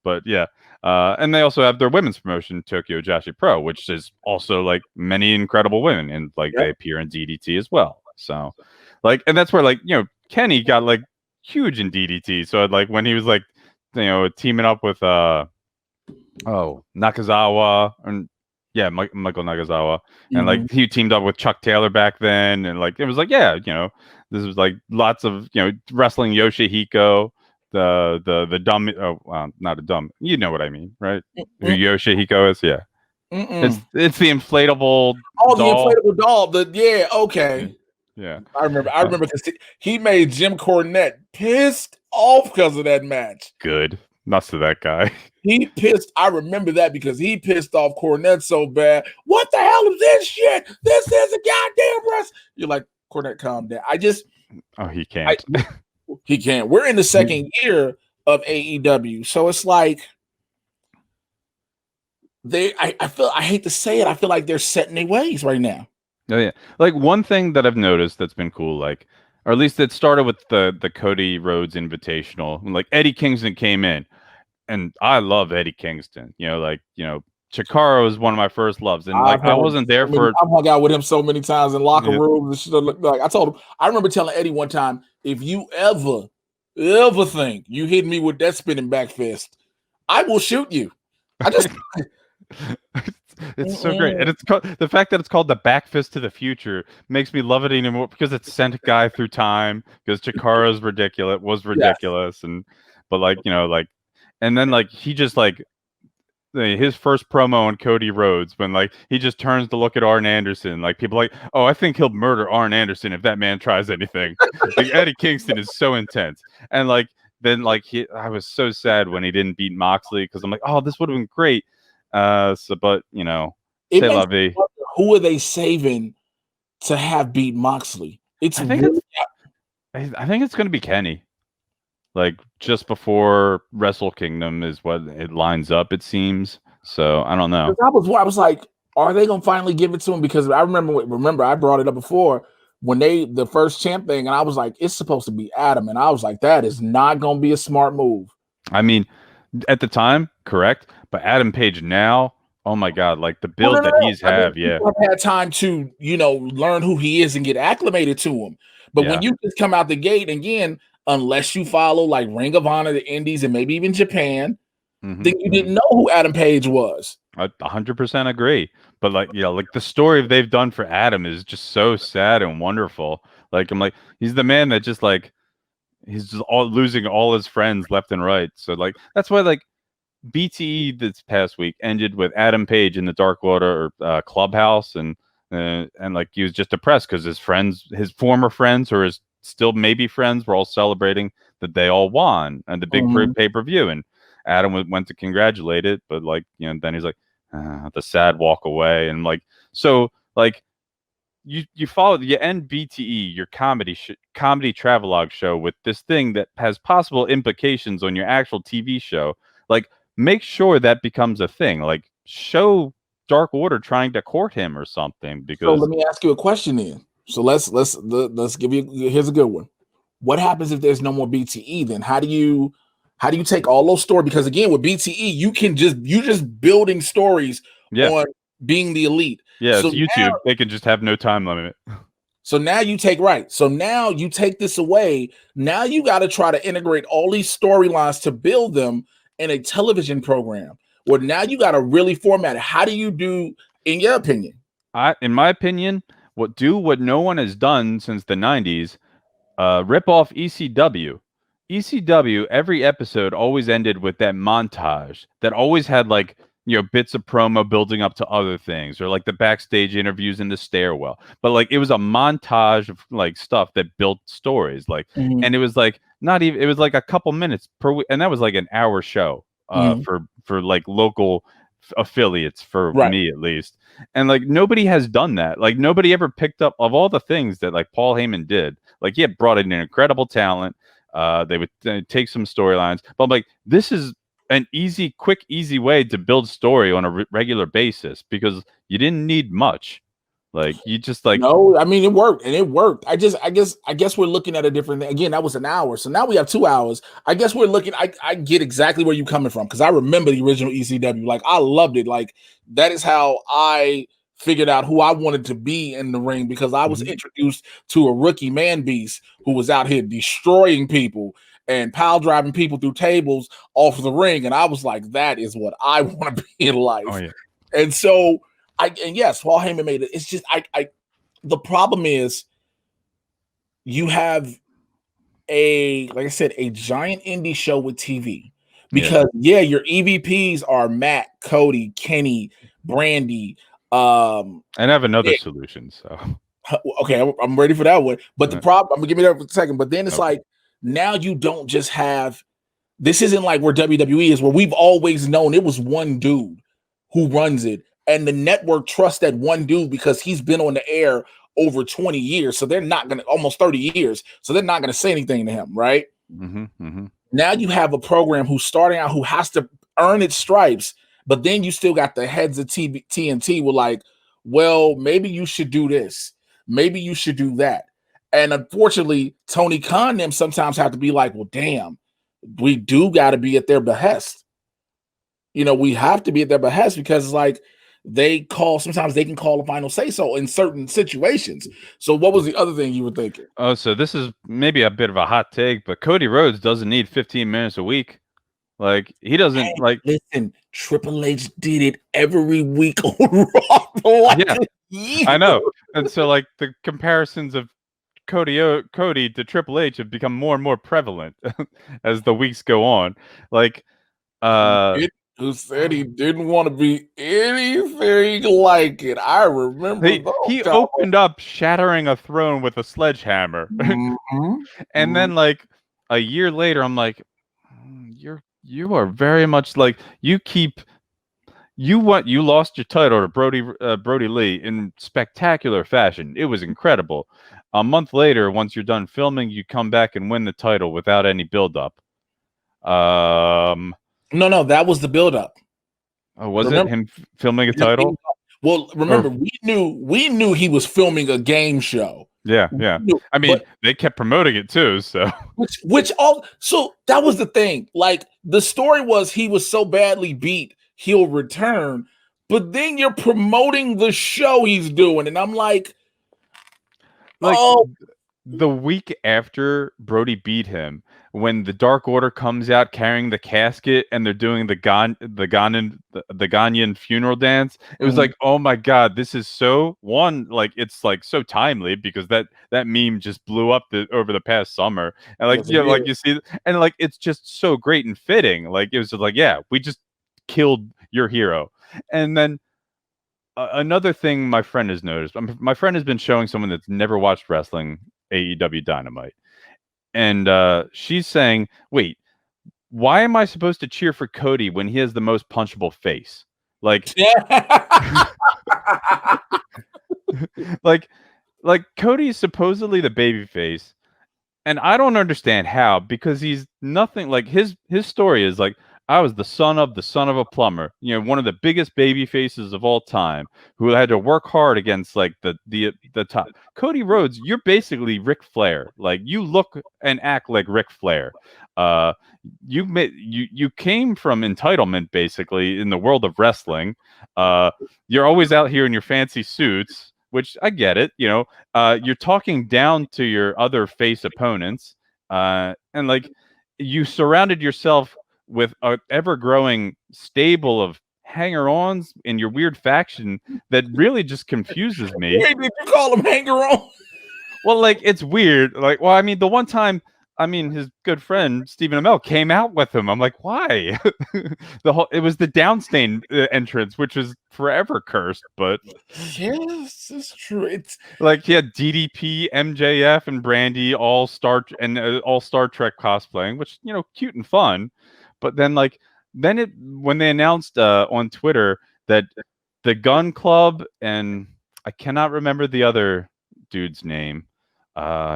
But yeah. And they also have their women's promotion, Tokyo Joshi Pro, which is also like many incredible women, and like they appear in DDT as well. So, like, and that's where like Kenny got like huge in DDT. So like when he was like teaming up with Nakazawa and Michael Nakazawa, and like he teamed up with Chuck Taylor back then, and like it was like this was like lots of wrestling Yoshihiko. The dumb not a dumb, you know what I mean, right? Who Yoshihiko is? Yeah. It's the inflatable doll. The inflatable doll. Okay. Yeah. I remember because he made Jim Cornette pissed off because of that match. Good. Nuts to that guy. I remember that because he pissed off Cornette so bad. What the hell is this shit? This is a goddamn wrestling. You're like, Cornette, calm down. He can't. He can't. We're in the second year of AEW, so it's like I hate to say it, I feel like they're set in their ways right now. Oh yeah. Like one thing that I've noticed that's been cool, like, or at least it started with the Cody Rhodes Invitational. When, like, Eddie Kingston came in, and I love Eddie Kingston. Chikara was one of my first loves, and like I wasn't there for. I've hung out with him so many times in locker rooms. Like I told him, I remember telling Eddie one time, if you ever think you hit me with that spinning back fist, I will shoot you. I just. It's so great, and it's the fact that it's called the back fist to the future makes me love it even more because it sent a guy through time. Because Chikara's ridiculous, but like and then like he just like. His first promo on Cody Rhodes when like he just turns to look at Arn Anderson, like people like, oh, I think he'll murder Arn Anderson if that man tries anything. Like Eddie Kingston is so intense, and like then like I was so sad when he didn't beat Moxley because I'm like, oh, this would have been great. But say la vie. Who are they saving to have beat Moxley? I think it's going to be Kenny. Like just before Wrestle Kingdom is what it lines up, it seems. So I don't know. I was like, are they gonna finally give it to him? Because I remember I brought it up before when the first champ thing, and I was like, it's supposed to be Adam, and I was like, that is not gonna be a smart move. I mean, at the time, correct, but Adam Page now, oh my god, like the build that he's had time to learn who he is and get acclimated to him. But when you just come out the gate again. Unless you follow like Ring of Honor, the Indies, and maybe even Japan, then you didn't know who Adam Page was. I 100% agree. But like, like the story they've done for Adam is just so sad and wonderful. Like I'm like, he's the man that just like he's just losing all his friends left and right. So like that's why like BTE this past week ended with Adam Page in the Dark Water clubhouse, and like he was just depressed because his former friends, or his still maybe friends, were all celebrating that they all won and the big pay-per-view, and Adam went to congratulate it, but like then he's like the sad walk away, and like so like you end BTE, your comedy travelogue show, with this thing that has possible implications on your actual TV show. Like make sure that becomes a thing. Like show Dark Order trying to court him or something. Because so let me ask you a question then. So let's give you, here's a good one. What happens if there's no more BTE then? How do you take all those stories? Because again, with BTE, you just building stories on being the elite. Yeah, so it's YouTube. They can just have no time limit. So now you take this away. Now you got to try to integrate all these storylines to build them in a television program. Well, now you got to really format it. How do you do, in your opinion? In my opinion, what no one has done since the 90s, rip off ECW. ECW, every episode always ended with that montage that always had like, bits of promo building up to other things, or like the backstage interviews in the stairwell. But like it was a montage of like stuff that built stories. Like, and it was like it was like a couple minutes per week, and that was like an hour show for like local affiliates for me at least. And like nobody has done that. Like nobody ever picked up, of all the things that like Paul Heyman did. Like he had brought in an incredible talent. They would take some storylines, but I'm like, this is an quick, easy way to build story on a regular basis because you didn't need much. Like you just like no, I mean it worked and it worked. I guess we're looking at a different thing. Again, that was an hour, so now we have 2 hours. I guess we're looking. I get exactly where you're coming from because I remember the original ECW. Like I loved it. Like that is how I figured out who I wanted to be in the ring because I was introduced to a rookie man beast who was out here destroying people and pile driving people through tables off the ring, and I was like, that is what I want to be in life. Oh, yeah. And so. And yes, Paul Heyman made it. It's just the problem is you have like I said, a giant indie show with TV. Because your EVPs are Matt, Cody, Kenny, Brandy, and I have another solution. So okay, I'm ready for that one. But the problem, I'm gonna give me that for a second. But then it's like now you don't just have this isn't like where WWE is, where we've always known it was one dude who runs it. And the network trusts that one dude because he's been on the air over 20 years. So they're not going to, almost 30 years. So they're not going to say anything to him, right? Now you have a program who's starting out, who has to earn its stripes. But then you still got the heads of TNT were like, well, maybe you should do this. Maybe you should do that. And unfortunately, Tony Khan them sometimes have to be like, well, damn, we do got to be at their behest. We have to be at their behest because it's like, sometimes they can call a final say so in certain situations. So what was the other thing you were thinking? Oh, so this is maybe a bit of a hot take, but Cody Rhodes doesn't need 15 minutes a week. Like he doesn't listen, Triple H did it every week on Raw. I know. And so like the comparisons of Cody to Triple H have become more and more prevalent as the weeks go on. Like who said he didn't want to be anything like it. I remember he opened up shattering a throne with a sledgehammer. And then like a year later, I'm like, you are very much like you lost your title to Brody Lee in spectacular fashion. It was incredible. A month later, once you're done filming, you come back and win the title without any build-up. No, that was the build-up. Oh, was it him filming a title? Well, remember, we knew he was filming a game show. Yeah. I mean, they kept promoting it too, so so that was the thing. Like the story was he was so badly beat, he'll return, but then you're promoting the show he's doing, and I'm like the week after Brody beat him, when the Dark Order comes out carrying the casket and they're doing the Ghanaian funeral dance, it was like, oh my god, this is so it's like so timely because that meme just blew up over the past summer, and like you see, and like it's just so great and fitting. Like it was just like, yeah, we just killed your hero. And then another thing my friend has noticed, my friend has been showing someone that's never watched wrestling AEW Dynamite, and she's saying, wait, why am I supposed to cheer for Cody when he has the most punchable face? Like like Cody is supposedly the baby face, and I don't understand how, because he's nothing. Like his story is like, I was the son of a plumber, one of the biggest baby faces of all time, who had to work hard against like the top. Cody Rhodes, you're basically Ric Flair. Like you look and act like Ric Flair. You came from entitlement basically in the world of wrestling. You're always out here in your fancy suits, which I get it. You're talking down to your other face opponents, and like you surrounded yourself with an ever-growing stable of hanger-ons in your weird faction that really just confuses me. Hey, did you call them hanger-on? Well, like it's weird. Like, well, I mean, the one time, his good friend Stephen Amell came out with him. I'm like, why? It was the Downstain entrance, which is forever cursed. But yes, it's true. It's like he had DDP, MJF, and Brandy all Star Trek cosplaying, which cute and fun. But then when they announced on Twitter that the Gun Club, and I cannot remember the other dude's name,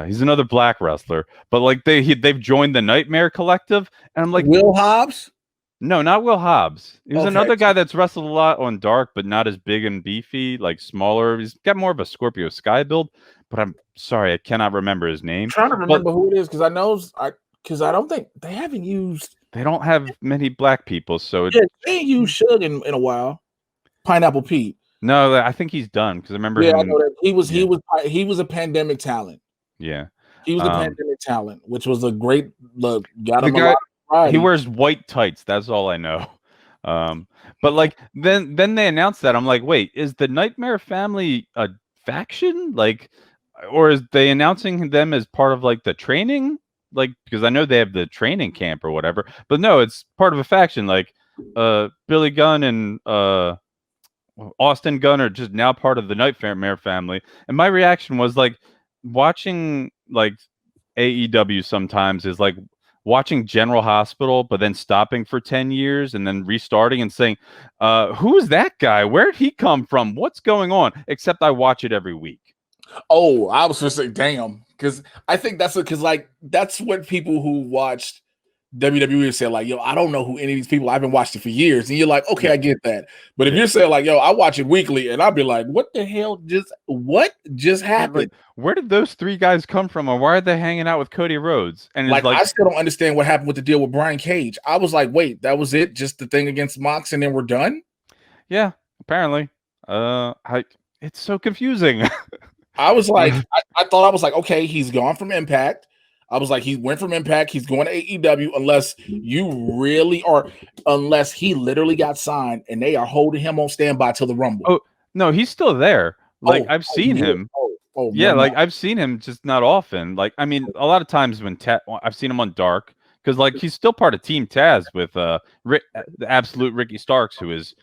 He's another black wrestler, but like they've joined the Nightmare Collective, and I'm like, Will Hobbs? No, not Will Hobbs. He was Okay. another guy that's wrestled a lot on Dark, but not as big and beefy, like smaller. He's got more of a Scorpio Sky build, but I'm sorry, I cannot remember his name. I'm trying to remember who it is because I don't think they haven't used. They don't have many black people, so they ain't used Suge in a while. Pineapple Pete. No, I think he's done because I remember him. I know that he was a pandemic talent. Yeah, he was a pandemic talent, which was a great look. Got him a lot of variety. He wears white tights. That's all I know. But like then they announced that I'm like, wait, is the Nightmare Family a faction? Like, or is they announcing them as part of like the training? Like, because I know they have the training camp or whatever, but no, it's part of a faction. Like, Billy Gunn and Austin Gunn are just now part of the Nightmare Family. And my reaction was like watching like AEW sometimes is like watching General Hospital, but then stopping for 10 years and then restarting and saying, who's that guy? Where'd he come from? What's going on? Except I watch it every week. Oh, I was gonna say, damn, because I think that's what people who watched WWE say, like, yo, I don't know who any of these people. I haven't watched it for years, and you're like, okay, I get that. But if you're saying like, yo, I watch it weekly, and I'll be like, what the hell just happened? Like, where did those three guys come from, or why are they hanging out with Cody Rhodes? And like I still don't understand what happened with the deal with Brian Cage. I was like, wait, that was it? Just the thing against Mox, and then we're done? Yeah, apparently. It's so confusing. I was like, I thought I was like, okay, he's gone from Impact. I was like, he went from Impact, he's going to AEW, unless you really are, unless he literally got signed and they are holding him on standby till the Rumble. Oh, no, he's still there. Like, I've seen him. Yeah, like I've seen him, just not often. Like, I mean, a lot of times when I've seen him on Dark, because like he's still part of Team Taz with the absolute Ricky Starks, who is,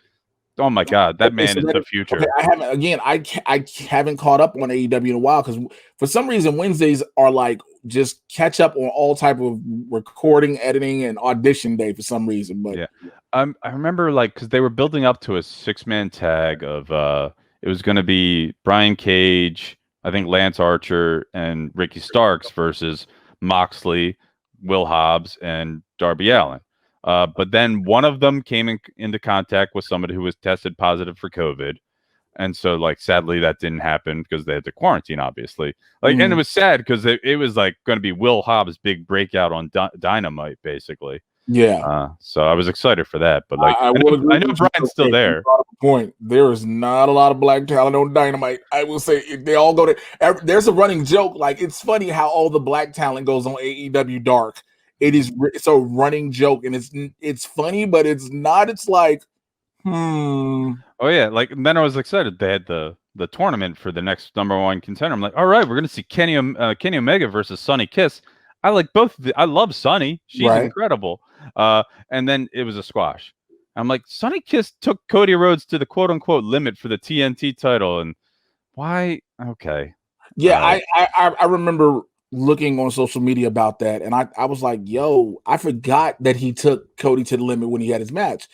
oh my God, that man is the future. Okay, I haven't caught up on AEW in a while because for some reason Wednesdays are like just catch up on all type of recording, editing, and audition day for some reason. But yeah, I remember like because they were building up to a 6-man tag of it was going to be Brian Cage, I think Lance Archer, and Ricky Starks versus Moxley, Will Hobbs, and Darby Allin. But then one of them came into contact with somebody who was tested positive for COVID. And so, like, sadly, that didn't happen because they had to quarantine, obviously. Like, and it was sad because it was like going to be Will Hobbs' big breakout on Dynamite, basically. Yeah. So I was excited for that. But like, I know Brian's still there. Point. There is not a lot of black talent on Dynamite. I will say they all go there. There's a running joke. Like, it's funny how all the black talent goes on AEW Dark. It's a running joke, and it's funny, but it's not. It's like, Oh yeah, like then I was excited. They had the tournament for the next #1 contender. I'm like, all right, we're gonna see Kenny Omega versus Sonny Kiss. I like both. I love Sonny. She's incredible. And then it was a squash. I'm like, Sonny Kiss took Cody Rhodes to the quote unquote limit for the TNT title, and why? Okay. Yeah, I remember looking on social media about that, and I was like, yo, I forgot that he took Cody to the limit when he had his match.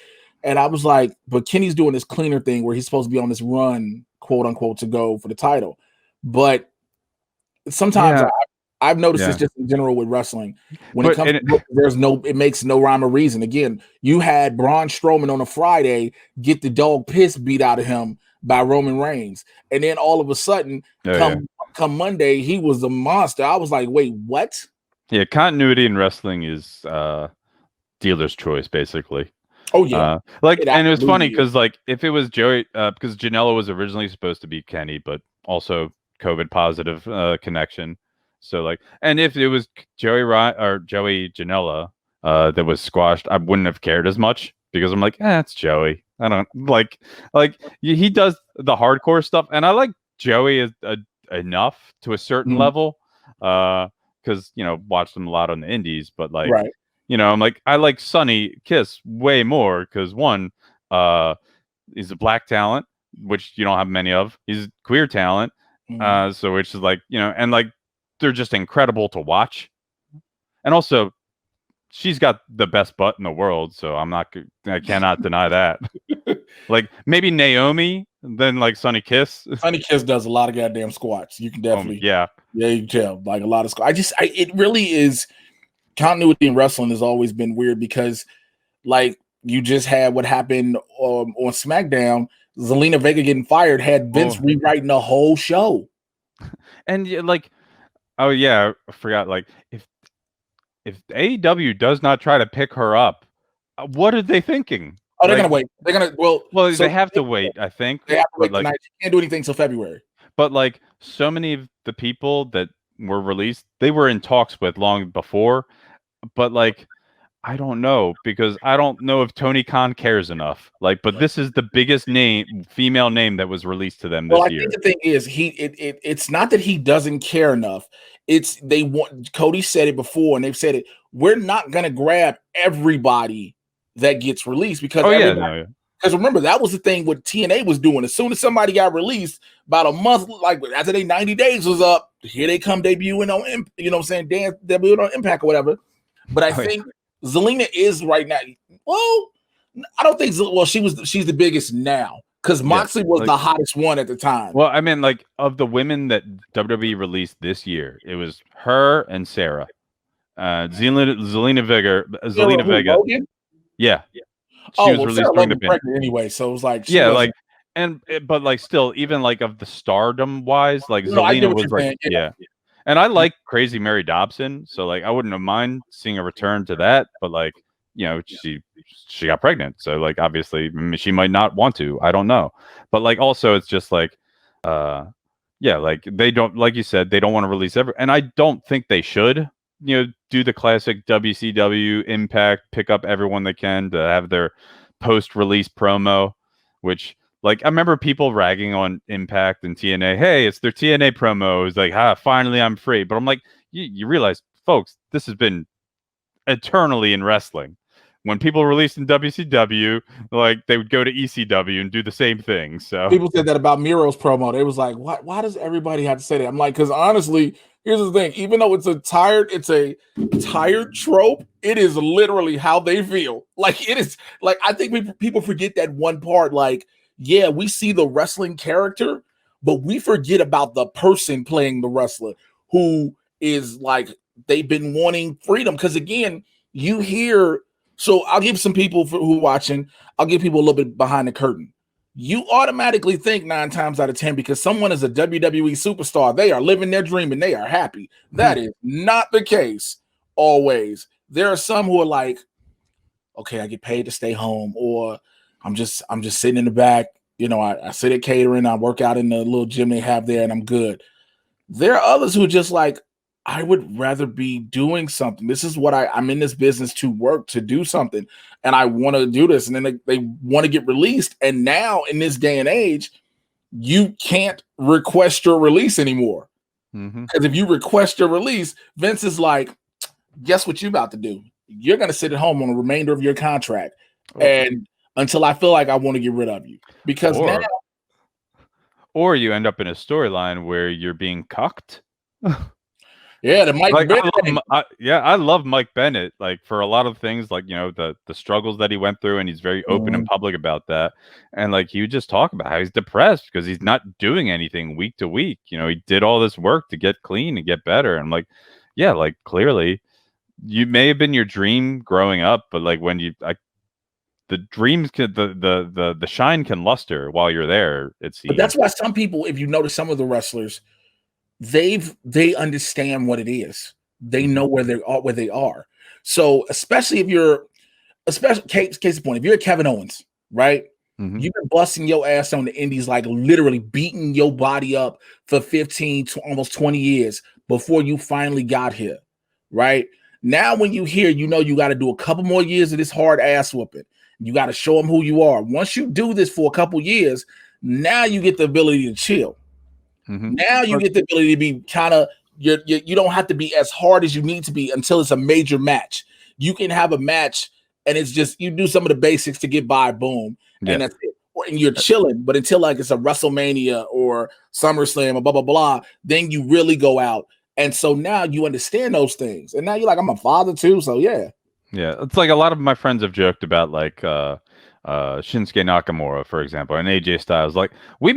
And I was like, but Kenny's doing this cleaner thing where he's supposed to be on this run, quote unquote, to go for the title. But sometimes I've noticed this just in general with wrestling. When it comes to it makes no rhyme or reason. Again, you had Braun Strowman on a Friday get the dog piss beat out of him by Roman Reigns. And then all of a sudden, come Monday, he was a monster. I was like, wait, what? Yeah, continuity in wrestling is dealer's choice, basically. Oh yeah, and it was funny because like if it was Joey, because Janela was originally supposed to be Kenny, but also COVID positive connection. So like, and if it was Joey Janela that was squashed, I wouldn't have cared as much because I'm like, it's Joey. I don't like he does the hardcore stuff, and I like Joey enough to a certain level because watched him a lot on the indies, but like. I'm like, I like Sonny Kiss way more because one, he's a black talent, which you don't have many of. He's queer talent, so which is like, and like they're just incredible to watch. And also, she's got the best butt in the world, so I cannot deny that. Like maybe Naomi than like Sonny Kiss. Sonny Kiss does a lot of goddamn squats. You can definitely, yeah, you can tell like a lot of squats. It really is. Continuity in wrestling has always been weird because, like, you just had what happened on SmackDown. Zelina Vega getting fired had Vince rewriting the whole show. And like, oh yeah, I forgot. Like, if AEW does not try to pick her up, what are they thinking? Oh, they're gonna wait. They're gonna they have to wait. I think they have to wait tonight. You can't do anything till February. But like, so many of the people that were released, they were in talks with long before. But like, I don't know, because I don't know if Tony Khan cares enough. Like, but this is the biggest female name that was released to them this year. I think the thing is, it's not that he doesn't care enough. It's Cody said it before, and they've said it. We're not gonna grab everybody that gets released because because remember, that was the thing what TNA was doing. As soon as somebody got released, about a month, like after they 90 days was up, here they come debuting on, debuting on Impact or whatever. But I think Zelina is right now. Well, I don't think. Well, she's the biggest now because Moxley was the hottest one at the time. Well, I mean, like, of the women that WWE released this year, it was her and Sarah, Zelina Vega. Logan? Yeah. She was released during the pregnant anyway, so it was like but like still, even like of the stardom wise, like Zelina was like and I like Crazy Mary Dobson, so like I wouldn't have mind seeing a return to that, but like, you know, she got pregnant, so like obviously she might not want to. I don't know, but like also it's just like like they don't, like you said, they don't want to release and I don't think they should. You know, do the classic WCW Impact, pick up everyone they can to have their post-release promo, which, like, I remember people ragging on Impact and TNA. Hey, it's their TNA promo. It's like, finally I'm free. But I'm like, you realize, folks, this has been eternally in wrestling. When people released in WCW, like, they would go to ECW and do the same thing. So people said that about Miro's promo. They was like, why does everybody have to say that? I'm like, because honestly, here's the thing. Even though it's a tired trope, it is literally how they feel. Like, it is like, I think people forget that one part. Like, yeah, we see the wrestling character, but we forget about the person playing the wrestler who is like, they've been wanting freedom. Because again, you hear. So I'll give some people who are watching, I'll give people a little bit behind the curtain. You automatically think 9 times out of 10, because someone is a WWE superstar, they are living their dream and they are happy. That is not the case always. There are some who are like, okay, I get paid to stay home, or I'm just sitting in the back. You know, I sit at catering, I work out in the little gym they have there, and I'm good. There are others who are just like, I would rather be doing something. This is what I'm in this business to work, to do something. And I want to do this. And then they want to get released. And now in this day and age, you can't request your release anymore. Because if you request your release, Vince is like, guess what you're about to do? You're going to sit at home on the remainder of your contract. And until I feel like I want to get rid of you. Because now. Or you end up in a storyline where you're being cucked. Yeah, the Mike Bennett. I love Mike Bennett, like, for a lot of things, like, you know, the struggles that he went through, and he's very open and public about that. And like, he would just talk about how he's depressed because he's not doing anything week to week. You know, he did all this work to get clean and get better. And like, yeah, like, clearly you may have been your dream growing up, but like, when the dreams can, the shine can luster while you're there, it seems. But that's why some people, if you notice some of the wrestlers, they understand what it is. They know where they are. So especially if you're, case in point, if you're Kevin Owens, right? You've been busting your ass on the indies, like literally beating your body up for 15 to almost 20 years before you finally got here, right? Now when you hear, you know, you got to do a couple more years of this hard ass whooping. You got to show them who you are. Once you do this for a couple years, now you get the ability to chill. Now you get the ability to be kind of, you don't have to be as hard as you need to be until it's a major match. You can have a match and it's just, you do some of the basics to get by, boom, and that's it. And you're chilling. But until like it's a WrestleMania or SummerSlam or blah, blah, blah, then you really go out. And so now you understand those things. And now you're like, I'm a father too. So yeah. Yeah. It's like a lot of my friends have joked about, like, Shinsuke Nakamura, for example, and AJ Styles. Like we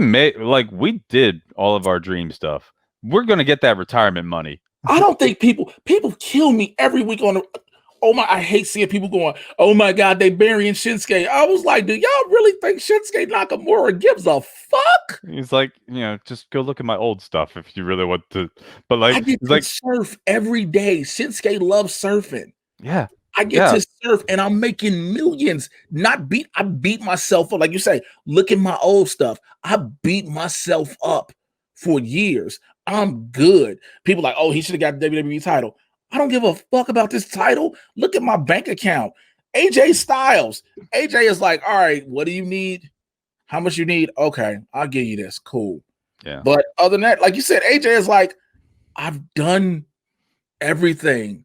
did all of our dream stuff. We're gonna get that retirement money. I don't think people kill me every week on the. Oh my! I hate seeing people going, "Oh my God, they burying Shinsuke." I was like, "Do y'all really think Shinsuke Nakamura gives a fuck?" He's like, just go look at my old stuff if you really want to. But like, I get to surf every day. Shinsuke loves surfing. Yeah, I get to surf, and I'm making millions. I beat myself up, like you say. Look at my old stuff. I beat myself up for years. I'm good. People like, oh, he should have got the WWE title. I don't give a fuck about this title. Look at my bank account. AJ Styles. AJ is like, all right, what do you need? How much you need? Okay, I'll give you this. Cool. Yeah. But other than that, like you said, AJ is like, I've done everything.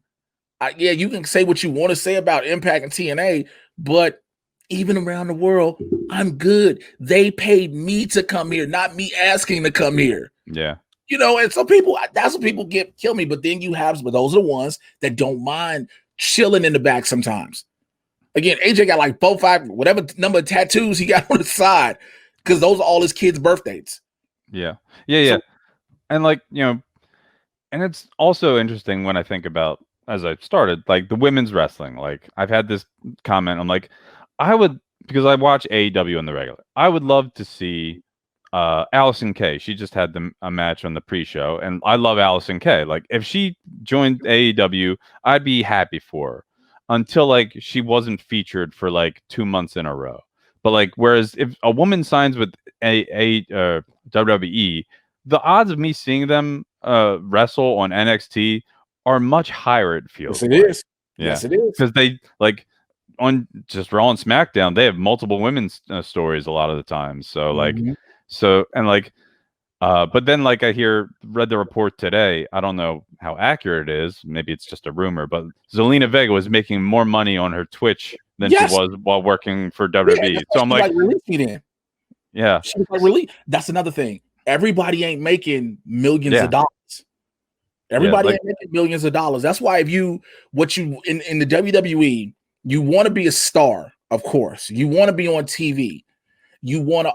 Yeah, you can say what you want to say about Impact and TNA, but even around the world, I'm good. They paid me to come here, not me asking to come here. Yeah. And some people, that's what people kill me. But then you have, but those are the ones that don't mind chilling in the back sometimes. Again, AJ got like 4, 5, whatever number of tattoos he got on the side, because those are all his kids' birthdays. Yeah. Yeah. And like, and it's also interesting when I think about, as I started, like the women's wrestling. Like I've had this comment, I'm like, because I watch AEW on the regular, I would love to see Allison Kay. She just had a match on the pre-show, and I love Allison Kay. Like if she joined AEW, I'd be happy for her until like she wasn't featured for like 2 months in a row. But like, whereas if a woman signs with WWE, the odds of me seeing them wrestle on NXT are much higher. It feels. Yes, it is. Yeah. Yes, it is. Because they like on just Raw and SmackDown, they have multiple women's stories a lot of the time. So like. But then like I read the report today. I don't know how accurate it is. Maybe it's just a rumor, but Zelina Vega was making more money on her Twitch than she was while working for WWE. So I'm like, release me then. Yeah. She was like, release. That's another thing. Everybody ain't making millions of dollars. Everybody ain't making millions of dollars. That's why in the WWE, you want to be a star, of course. You want to be on TV. You want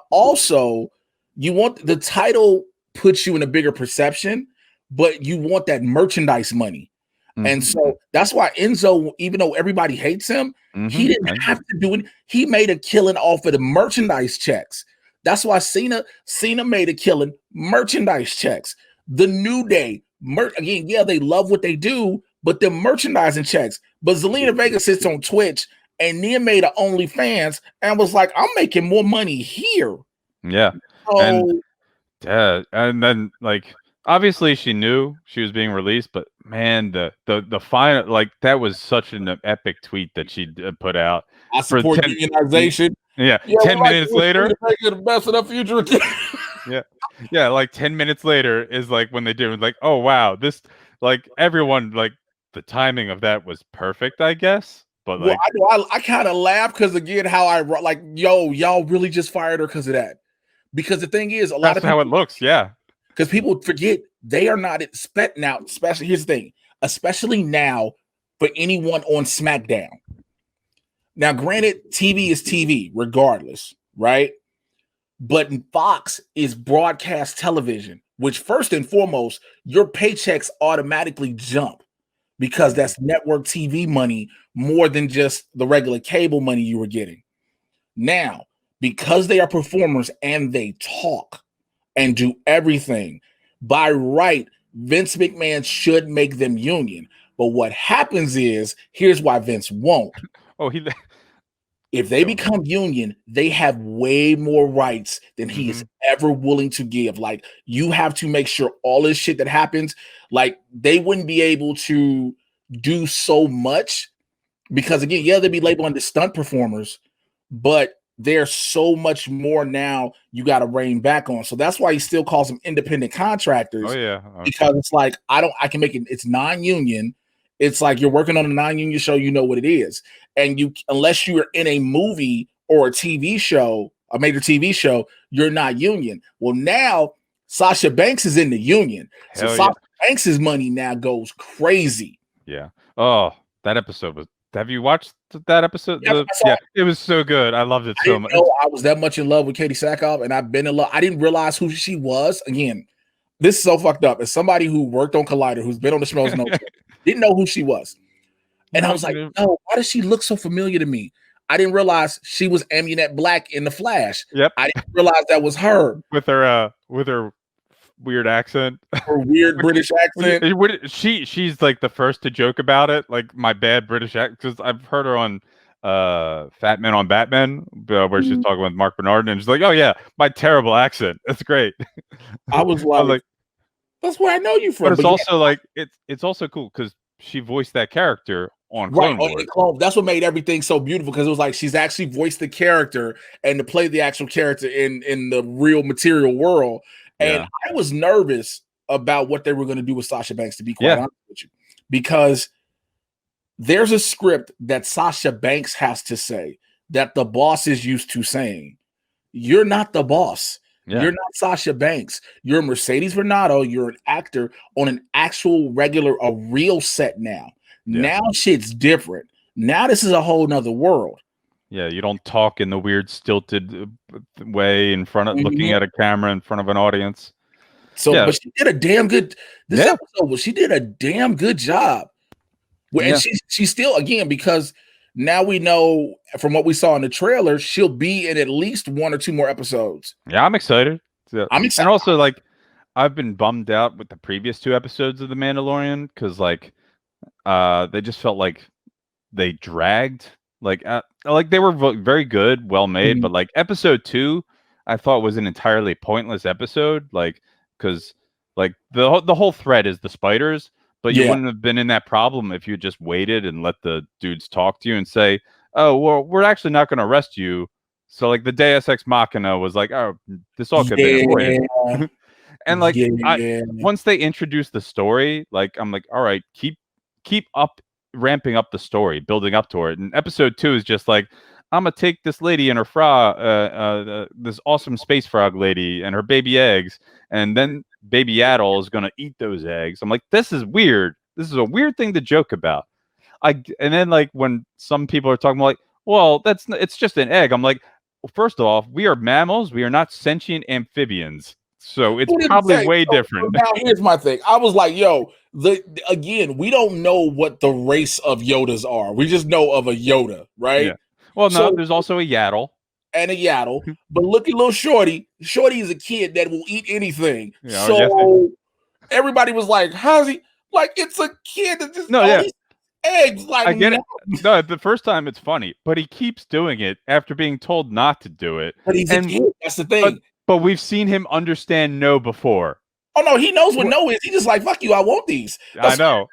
the title puts you in a bigger perception, but you want that merchandise money. Mm-hmm. And so that's why Enzo, even though everybody hates him, he didn't have to do it. He made a killing off of the merchandise checks. That's why Cena made a killing merchandise checks. The New Day, again, yeah, they love what they do, but the merchandising checks. But Zelina Vega sits on Twitch and then made an OnlyFans and was like, I'm making more money here. Yeah. So, and then like obviously she knew she was being released, but man, the final, like that was such an epic tweet that she put out. I support unionization. Yeah, 10 minutes later, the best of the future. yeah, like 10 minutes later is like when they did it, like, oh wow, this, like everyone, like the timing of that was perfect, I guess. But like, I kind of laugh because again, how I like, y'all really just fired her because of that. Because the thing is, a lot of people, how it looks, yeah. Because people forget they are not now. Especially here's the thing, especially now for anyone on SmackDown. Now, granted, TV is TV, regardless, right? But Fox is broadcast television, which first and foremost, your paychecks automatically jump because that's network TV money more than just the regular cable money you were getting. Now, because they are performers and they talk and do everything, by right, Vince McMahon should make them union. But what happens is, here's why Vince won't. If they become union, they have way more rights than he is ever willing to give. Like, you have to make sure all this shit that happens, like, they wouldn't be able to do so much because, again, yeah, they'd be labeled under stunt performers, but there's so much more now you got to rein back on. So that's why he still calls them independent contractors. Oh, yeah. Because it's like, I can make it, it's non-union. It's like you're working on a non-union show, you know what it is. And unless you are in a movie or a TV show, a major TV show, you're not union. Well, now Sasha Banks is in the union. So Sasha Banks's money now goes crazy. Yeah. Oh, that episode was, have you watched that episode? Yeah, it was so good. I loved it so much. I was that much in love with Katie Sackhoff, and I've been in love. I didn't realize who she was. Again, this is so fucked up. As somebody who worked on Collider, who's been on the Schmoes No Show, didn't know who she was. And I was like, no, why does she look so familiar to me? I didn't realize she was Amunet Black in The Flash. Yep. I didn't realize that was her. With her weird accent. Her weird British accent. She's like the first to joke about it, like my bad British accent, because I've heard her on Fat Man on Batman, where she's talking with Mark Bernard, and she's like, oh yeah, my terrible accent. That's great. I was like, that's where I know you from. But it's also like it's also cool because she voiced that character on Clone Wars. That's what made everything so beautiful, because it was like she's actually voiced the character and to play the actual character in the real material world. And I was nervous about what they were going to do with Sasha Banks, to be quite honest with you, because there's a script that Sasha Banks has to say that the boss is used to saying. You're not the boss. Yeah. You're not Sasha Banks. You're Mercedes Renato. You're an actor on an actual a real set now. Yeah. Now shit's different. Now this is a whole nother world. Yeah, you don't talk in the weird stilted way in front of looking at a camera in front of an audience. So, but she did a damn good episode. She did a damn good job. And she's still, again, because now we know from what we saw in the trailer, she'll be in at least 1 or 2 more episodes. Yeah, I'm excited. I'm excited. And also, like, I've been bummed out with the previous 2 episodes of The Mandalorian because, like, they just felt like they dragged. Like they were very good, well made, but like episode 2, I thought was an entirely pointless episode. Like, because like the whole thread is the spiders, but you wouldn't have been in that problem if you just waited and let the dudes talk to you and say, "Oh, well, we're actually not going to arrest you." So like the Deus Ex Machina was like, "Oh, this all could be avoided." And like once they introduced the story, like I'm like, "All right, keep up." Ramping up the story, building up to it. And episode 2 is just like, I'm gonna take this lady and her frog, this awesome space frog lady and her baby eggs, and then Baby Yaddle is gonna eat those eggs. I'm like, this is weird. This is a weird thing to joke about. And then like when some people are talking like, well, it's just an egg. I'm like, well, first off, we are mammals. We are not sentient amphibians. So it's probably way different. Now here's my thing. I was like, yo, again, we don't know what the race of Yodas are. We just know of a Yoda, right? Yeah. Well, no, there's also a Yaddle. And a Yaddle. But look at little Shorty. Shorty is a kid that will eat anything. Yeah, so everybody was like, how's he? Like, it's a kid that just eats eggs. Like, I get it. No, the first time it's funny, but he keeps doing it after being told not to do it. But he's a kid. That's the thing. But we've seen him understand no before. Oh no, he knows what no is. He's just like, fuck you, I want these. I know.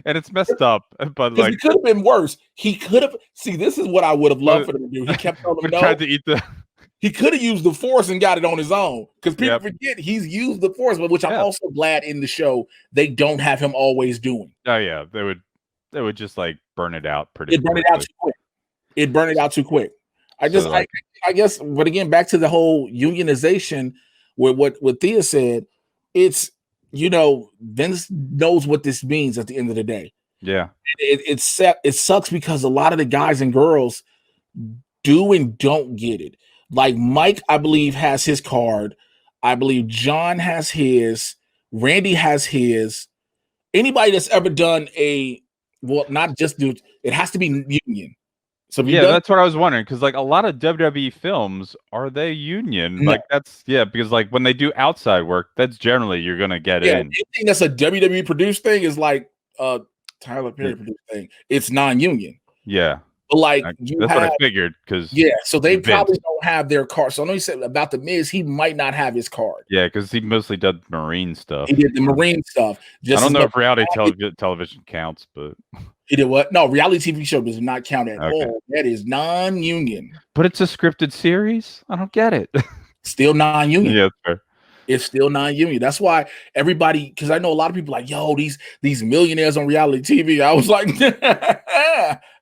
It's messed up. But like, it could have been worse. He could have. See, this is what I would have loved for them to do. He kept telling him no. Tried to eat He could have used the Force and got it on his own, because people forget he's used the Force, but which I'm also glad in the show they don't have him always doing. Oh yeah, they would just like burn it out pretty. It burned it out too quick. It burned it out too quick. I guess, but again, back to the whole unionization with what Thea said, it's, Vince knows what this means at the end of the day. Yeah. It sucks because a lot of the guys and girls do and don't get it. Like Mike, I believe, has his card. I believe John has his. Randy has his. Anybody that's ever done not just dudes, it has to be union. So that's what I was wondering, because like a lot of WWE films, are they union? No. Like because like when they do outside work, that's generally you're gonna get in. Anything that's a WWE produced thing is like Tyler Perry produced thing. It's non-union. Yeah. But like that's what I figured, because so they probably don't have their card. So I know you said about the Miz, he might not have his card. Yeah, because he mostly did Marine stuff. He did the Marine stuff. I don't know if reality television counts, but he did what? No, reality TV show does not count at all. That is non-union. But it's a scripted series. I don't get it. Still non-union. Yeah, that's fair. It's still non-union. That's why everybody, because I know a lot of people like, yo, these millionaires on reality TV. I was like,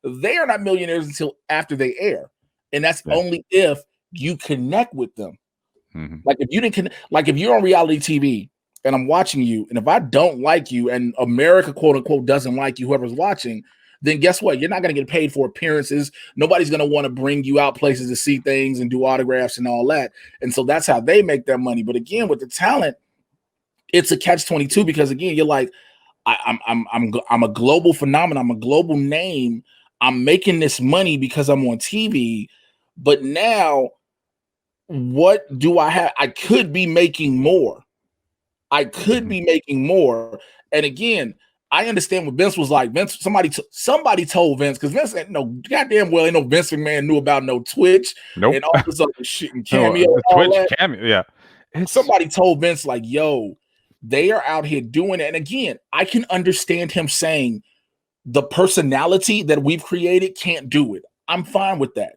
they are not millionaires until after they air. And that's only if you connect with them. Mm-hmm. Like if you didn't connect, like if you're on reality TV and I'm watching you, and if I don't like you and America, quote unquote, doesn't like you, whoever's watching, then guess what? You're not going to get paid for appearances. Nobody's going to want to bring you out places to see things and do autographs and all that. And so that's how they make their money. But again, with the talent, it's a catch-22 because again, you're like, I'm a global phenomenon. I'm a global name. I'm making this money because I'm on TV. But now, what do I have? I could be making more. I could be making more. And again, I understand what Vince was like. Vince, somebody told Vince, because Vince ain't no goddamn well, ain't no Vince McMahon knew about no Twitch and all this other shit and Cameo. The Twitch Cameo, yeah. Somebody told Vince, like, yo, they are out here doing it. And again, I can understand him saying the personality that we've created can't do it. I'm fine with that.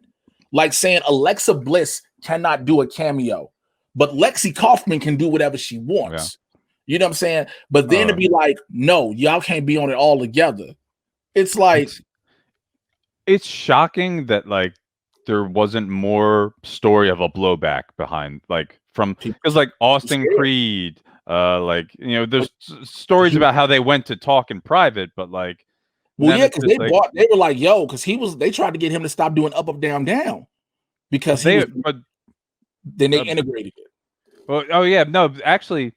Like saying Alexa Bliss cannot do a cameo, but Lexi Kaufman can do whatever she wants. You know what I'm saying? But then to be like, no, y'all can't be on it all together. It's like it's shocking that like there wasn't more story of a blowback behind, like from because like Austin Creed, like there's stories about how they went to talk in private, but like because they were like, yo, because they tried to get him to stop doing up, down, down because then they integrated it. Well, actually.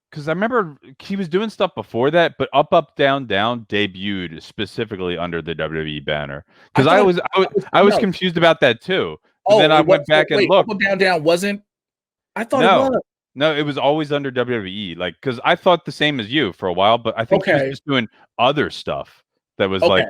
Because I remember he was doing stuff before that, but Up, Down, Down debuted specifically under the WWE banner. Because I was confused about that too. But then I went back and looked. Up, Down, Down wasn't. I thought it was. No, it was always under WWE. Like, because I thought the same as you for a while, but I think he was just doing other stuff that was like.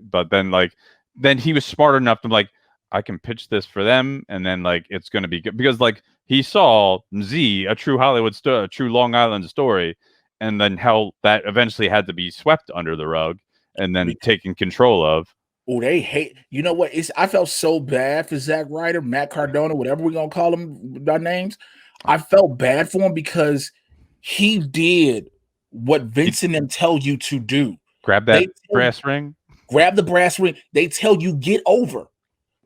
But then he was smart enough to like, I can pitch this for them, and then like it's going to be good because like. He saw Z, a true Hollywood story, a true Long Island story, and then how that eventually had to be swept under the rug and then taken control of. Oh, they hate. You know what? I felt so bad for Zack Ryder, Matt Cardona, whatever we're gonna call them by names. I felt bad for him because he did what Vince and them tell you to do. Grab that brass ring. Grab the brass ring. They tell you get over.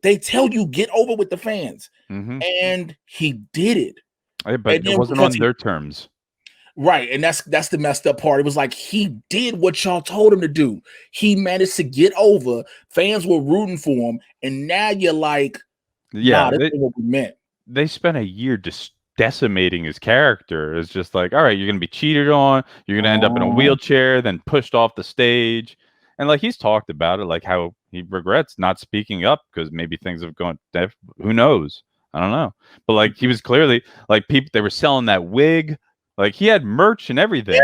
They tell you get over with the fans, and he did it. But it wasn't on their terms, right? And that's the messed up part. It was like he did what y'all told him to do. He managed to get over. Fans were rooting for him, and now you're like, nah, this is what we meant. They spent a year just decimating his character. It's just like, all right, you're gonna be cheated on. You're gonna end up in a wheelchair, then pushed off the stage. And like he's talked about it, like how he regrets not speaking up because maybe things have gone. Who knows? I don't know. But like he was clearly like people. They were selling that wig. Like he had merch and everything.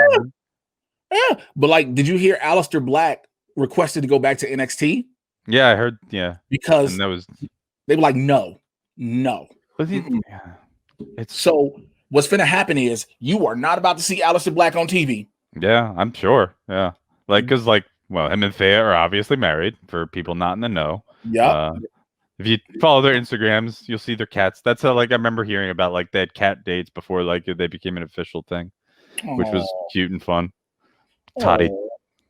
Yeah. But like, did you hear Aleister Black requested to go back to NXT? Yeah, I heard. Yeah, because that was they were like, no. But so what's going to happen is you are not about to see Aleister Black on TV. Yeah, I'm sure. Yeah, like because like. Well, him and Thea are obviously married for people not in the know. Yeah. If you follow their Instagrams, you'll see their cats. That's how like I remember hearing about like they had cat dates before like they became an official thing, which was cute and fun. Toddy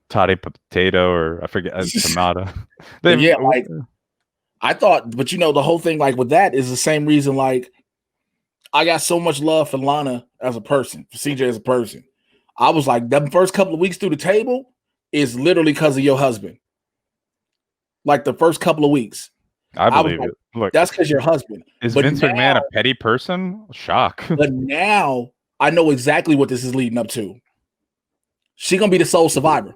Potato or I forget Tomato. Yeah, like I thought, but the whole thing like with that is the same reason like I got so much love for Lana as a person, for CJ as a person. I was like, them first couple of weeks through the table is literally because of your husband. Like the first couple of weeks. I believe it. Look, that's because your husband. Is Vince McMahon a petty person? Shock. But now I know exactly what this is leading up to. She's gonna be the sole survivor.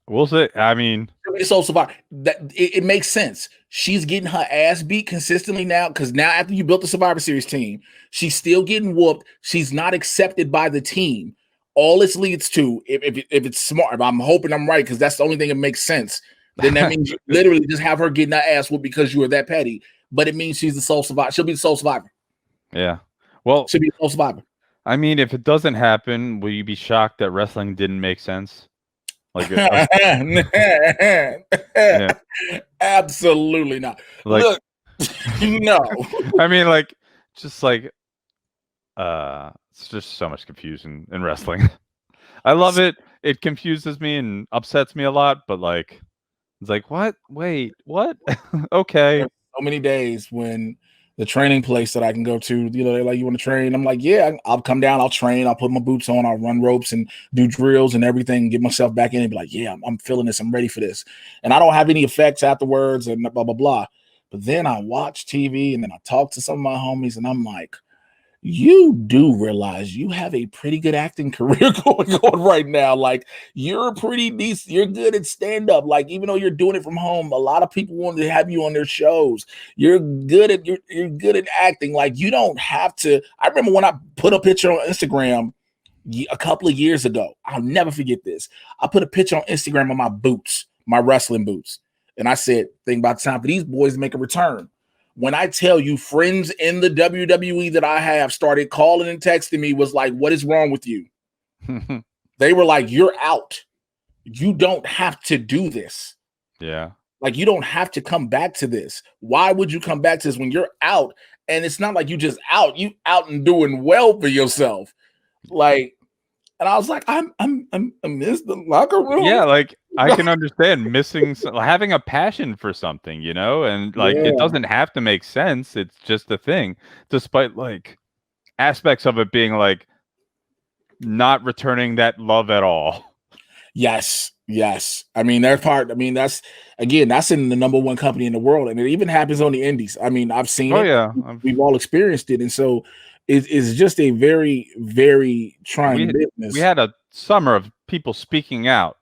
We'll see. I mean, she'll be the sole survivor. That it makes sense. She's getting her ass beat consistently now because now after you built the Survivor Series team, she's still getting whooped. She's not accepted by the team. All this leads to, if it's smart, if I'm hoping I'm right, because that's the only thing that makes sense, then that means you literally just have her getting her ass whooped because you were that petty. But it means she's the sole survivor. She'll be the sole survivor. Yeah. Well, she'll be the sole survivor. I mean, if it doesn't happen, will you be shocked that wrestling didn't make sense? Like, yeah. Absolutely not. Like, look, no. I mean, like, just like, it's just so much confusion in wrestling. I love it. It confuses me and upsets me a lot, but like, it's like, what? Wait, what? Okay. There's so many days when the training place that I can go to. You know, they're like, you want to train? I'm like, yeah, I'll come down, I'll train, I'll put my boots on, I'll run ropes and do drills and everything, get myself back in and be like, yeah, I'm feeling this, I'm ready for this. And I don't have any effects afterwards and blah, blah, blah. But then I watch TV and then I talk to some of my homies and I'm like, you do realize you have a pretty good acting career going on right now. Like, you're pretty decent. You're good at stand up. Like, even though you're doing it from home, a lot of people want to have you on their shows. You're good at acting. Like, you don't have to. I remember when I put a picture on Instagram a couple of years ago. I'll never forget this. I put a picture on Instagram of my boots, my wrestling boots. And I said, think about time for these boys to make a return. When I tell you, friends in the WWE that I have started calling and texting me, was like, what is wrong with you? They were like, you're out. You don't have to do this. Yeah. Like, you don't have to come back to this. Why would you come back to this when you're out? And it's not like you just out. You out and doing well for yourself. Like, and I was like, I miss the locker room. Yeah, like, I can understand missing, having a passion for something, you know, and like, it doesn't have to make sense. It's just a thing, despite like aspects of it being like not returning that love at all. Yes. I mean, that's in the number one company in the world, and it even happens on the indies. I mean, I've seen it. Yeah, we've all experienced it, and so it's just a very, very trying business. We had a summer of people speaking out,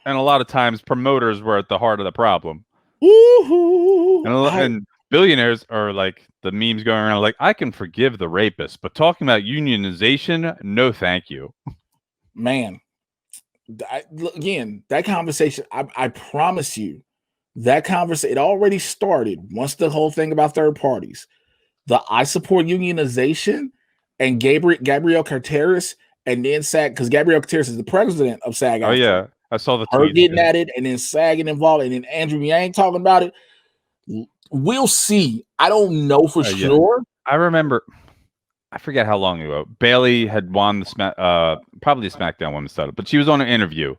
and a lot of times promoters were at the heart of the problem. And billionaires are like, the memes going around like, I can forgive the rapist, but talking about unionization, no thank you. Man, again, that conversation, I promise you, that conversation, it already started once the whole thing about third parties. The I support unionization and Gabrielle Carteris, and then SAG, because Gabrielle Carteris is the president of SAG. Oh, yeah. I saw the tweet. Her getting at it, and then SAG involved, and then Andrew Yang talking about it. We'll see. I don't know for sure. Yeah. I remember, I forget how long ago, Bailey had won the probably the SmackDown Women's title, but she was on an interview,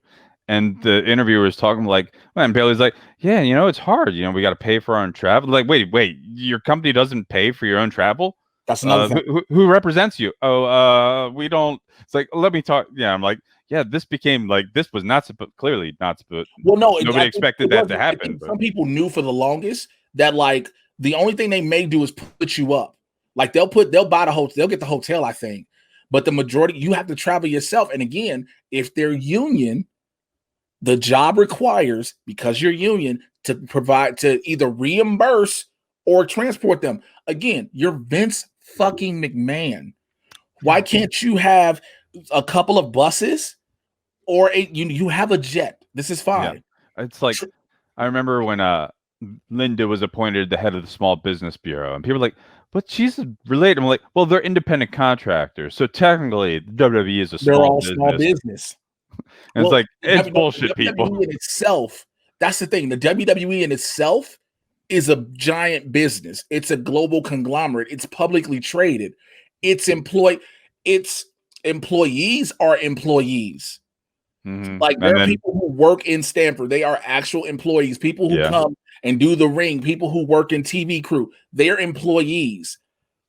and the interviewer was talking like, and Bailey's like, yeah, you know, it's hard. You know, we got to pay for our own travel. Like, wait, your company doesn't pay for your own travel? That's another thing. Who represents you? Oh, we don't. It's like, let me talk. Yeah, I'm like, yeah, this became like, this was not clearly not supposed. Well, no, nobody expected that to happen. Some people knew for the longest that like the only thing they may do is put you up. Like, they'll buy the hotel, they'll get the hotel, I think, but the majority, you have to travel yourself. And again, if they're union, the job requires, because you're union, to provide, to either reimburse or transport them. Again, you're Vince fucking McMahon. Why can't you have a couple of buses or you have a jet? This is fine. Yeah. It's like, I remember when Linda was appointed the head of the Small Business Bureau, and people were like, but she's related. I'm like, well, they're independent contractors, so technically the WWE is small business. And it's like, it's bullshit, people. WWE in itself, that's the thing. The WWE in itself is a giant business. It's a global conglomerate. It's publicly traded. Its employees are employees. Mm-hmm. Like, there are people who work in Stanford. They are actual employees. People who come and do the ring. People who work in TV crew. They're employees.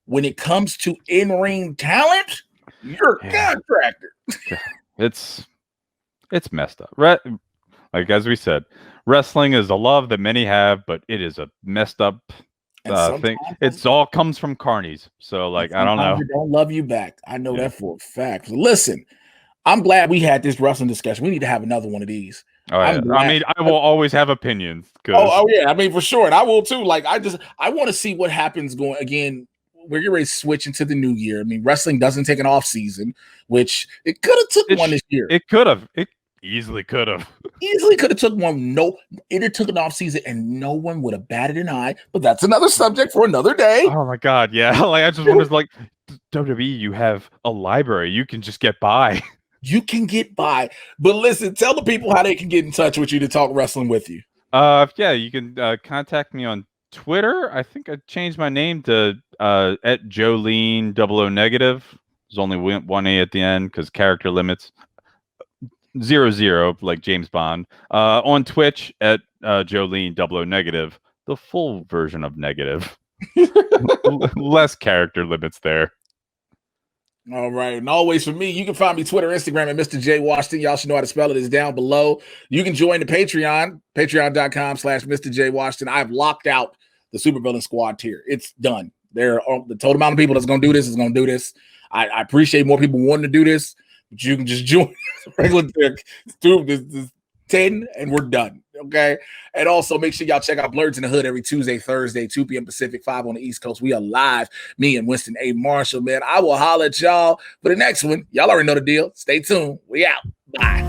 When it comes to in-ring talent, you're a contractor. It's messed up. Like, as we said, wrestling is a love that many have, but it is a messed up thing. It's all comes from carnies. So, like, I don't know. They don't love you back. I know that for a fact. Listen, I'm glad we had this wrestling discussion. We need to have another one of these. Oh, yeah. I mean, I will always have opinions. Oh, yeah. I mean, for sure. And I will too. Like, I want to see what happens going again. We're getting ready to switch into the new year. I mean, wrestling doesn't take an off season, which it could have took one this year. It could have. It easily could have. Easily could have took one. No, it took an off season and no one would have batted an eye. But that's another subject for another day. Oh my God. Yeah. Like, I just wonder, like, WWE, you have a library. You can just get by. You can get by. But listen, tell the people how they can get in touch with you to talk wrestling with you. Yeah, you can contact me on Twitter. I think I changed my name to at Jo Lene 00 negative. There's only one A at the end because character limits. 00, like James Bond. On Twitch at Jo Lene 00 negative. The full version of negative. Less character limits there. All right. And always for me, you can find me Twitter, Instagram at Mr. J Washington. Y'all should know how to spell it. It's down below. You can join the Patreon, patreon.com/Mr. J Washington. I've locked out the Supervillain Squad tier. It's done. There are the total amount of people that's going to do this is going to do this. I appreciate more people wanting to do this, but you can just join regular through this 10 and we're done. Okay. And also make sure y'all check out Blurs in the Hood every Tuesday, Thursday, 2 p.m. Pacific, 5 on the East Coast. We are live. Me and Winston A. Marshall, man. I will holler at y'all for the next one. Y'all already know the deal. Stay tuned. We out. Bye.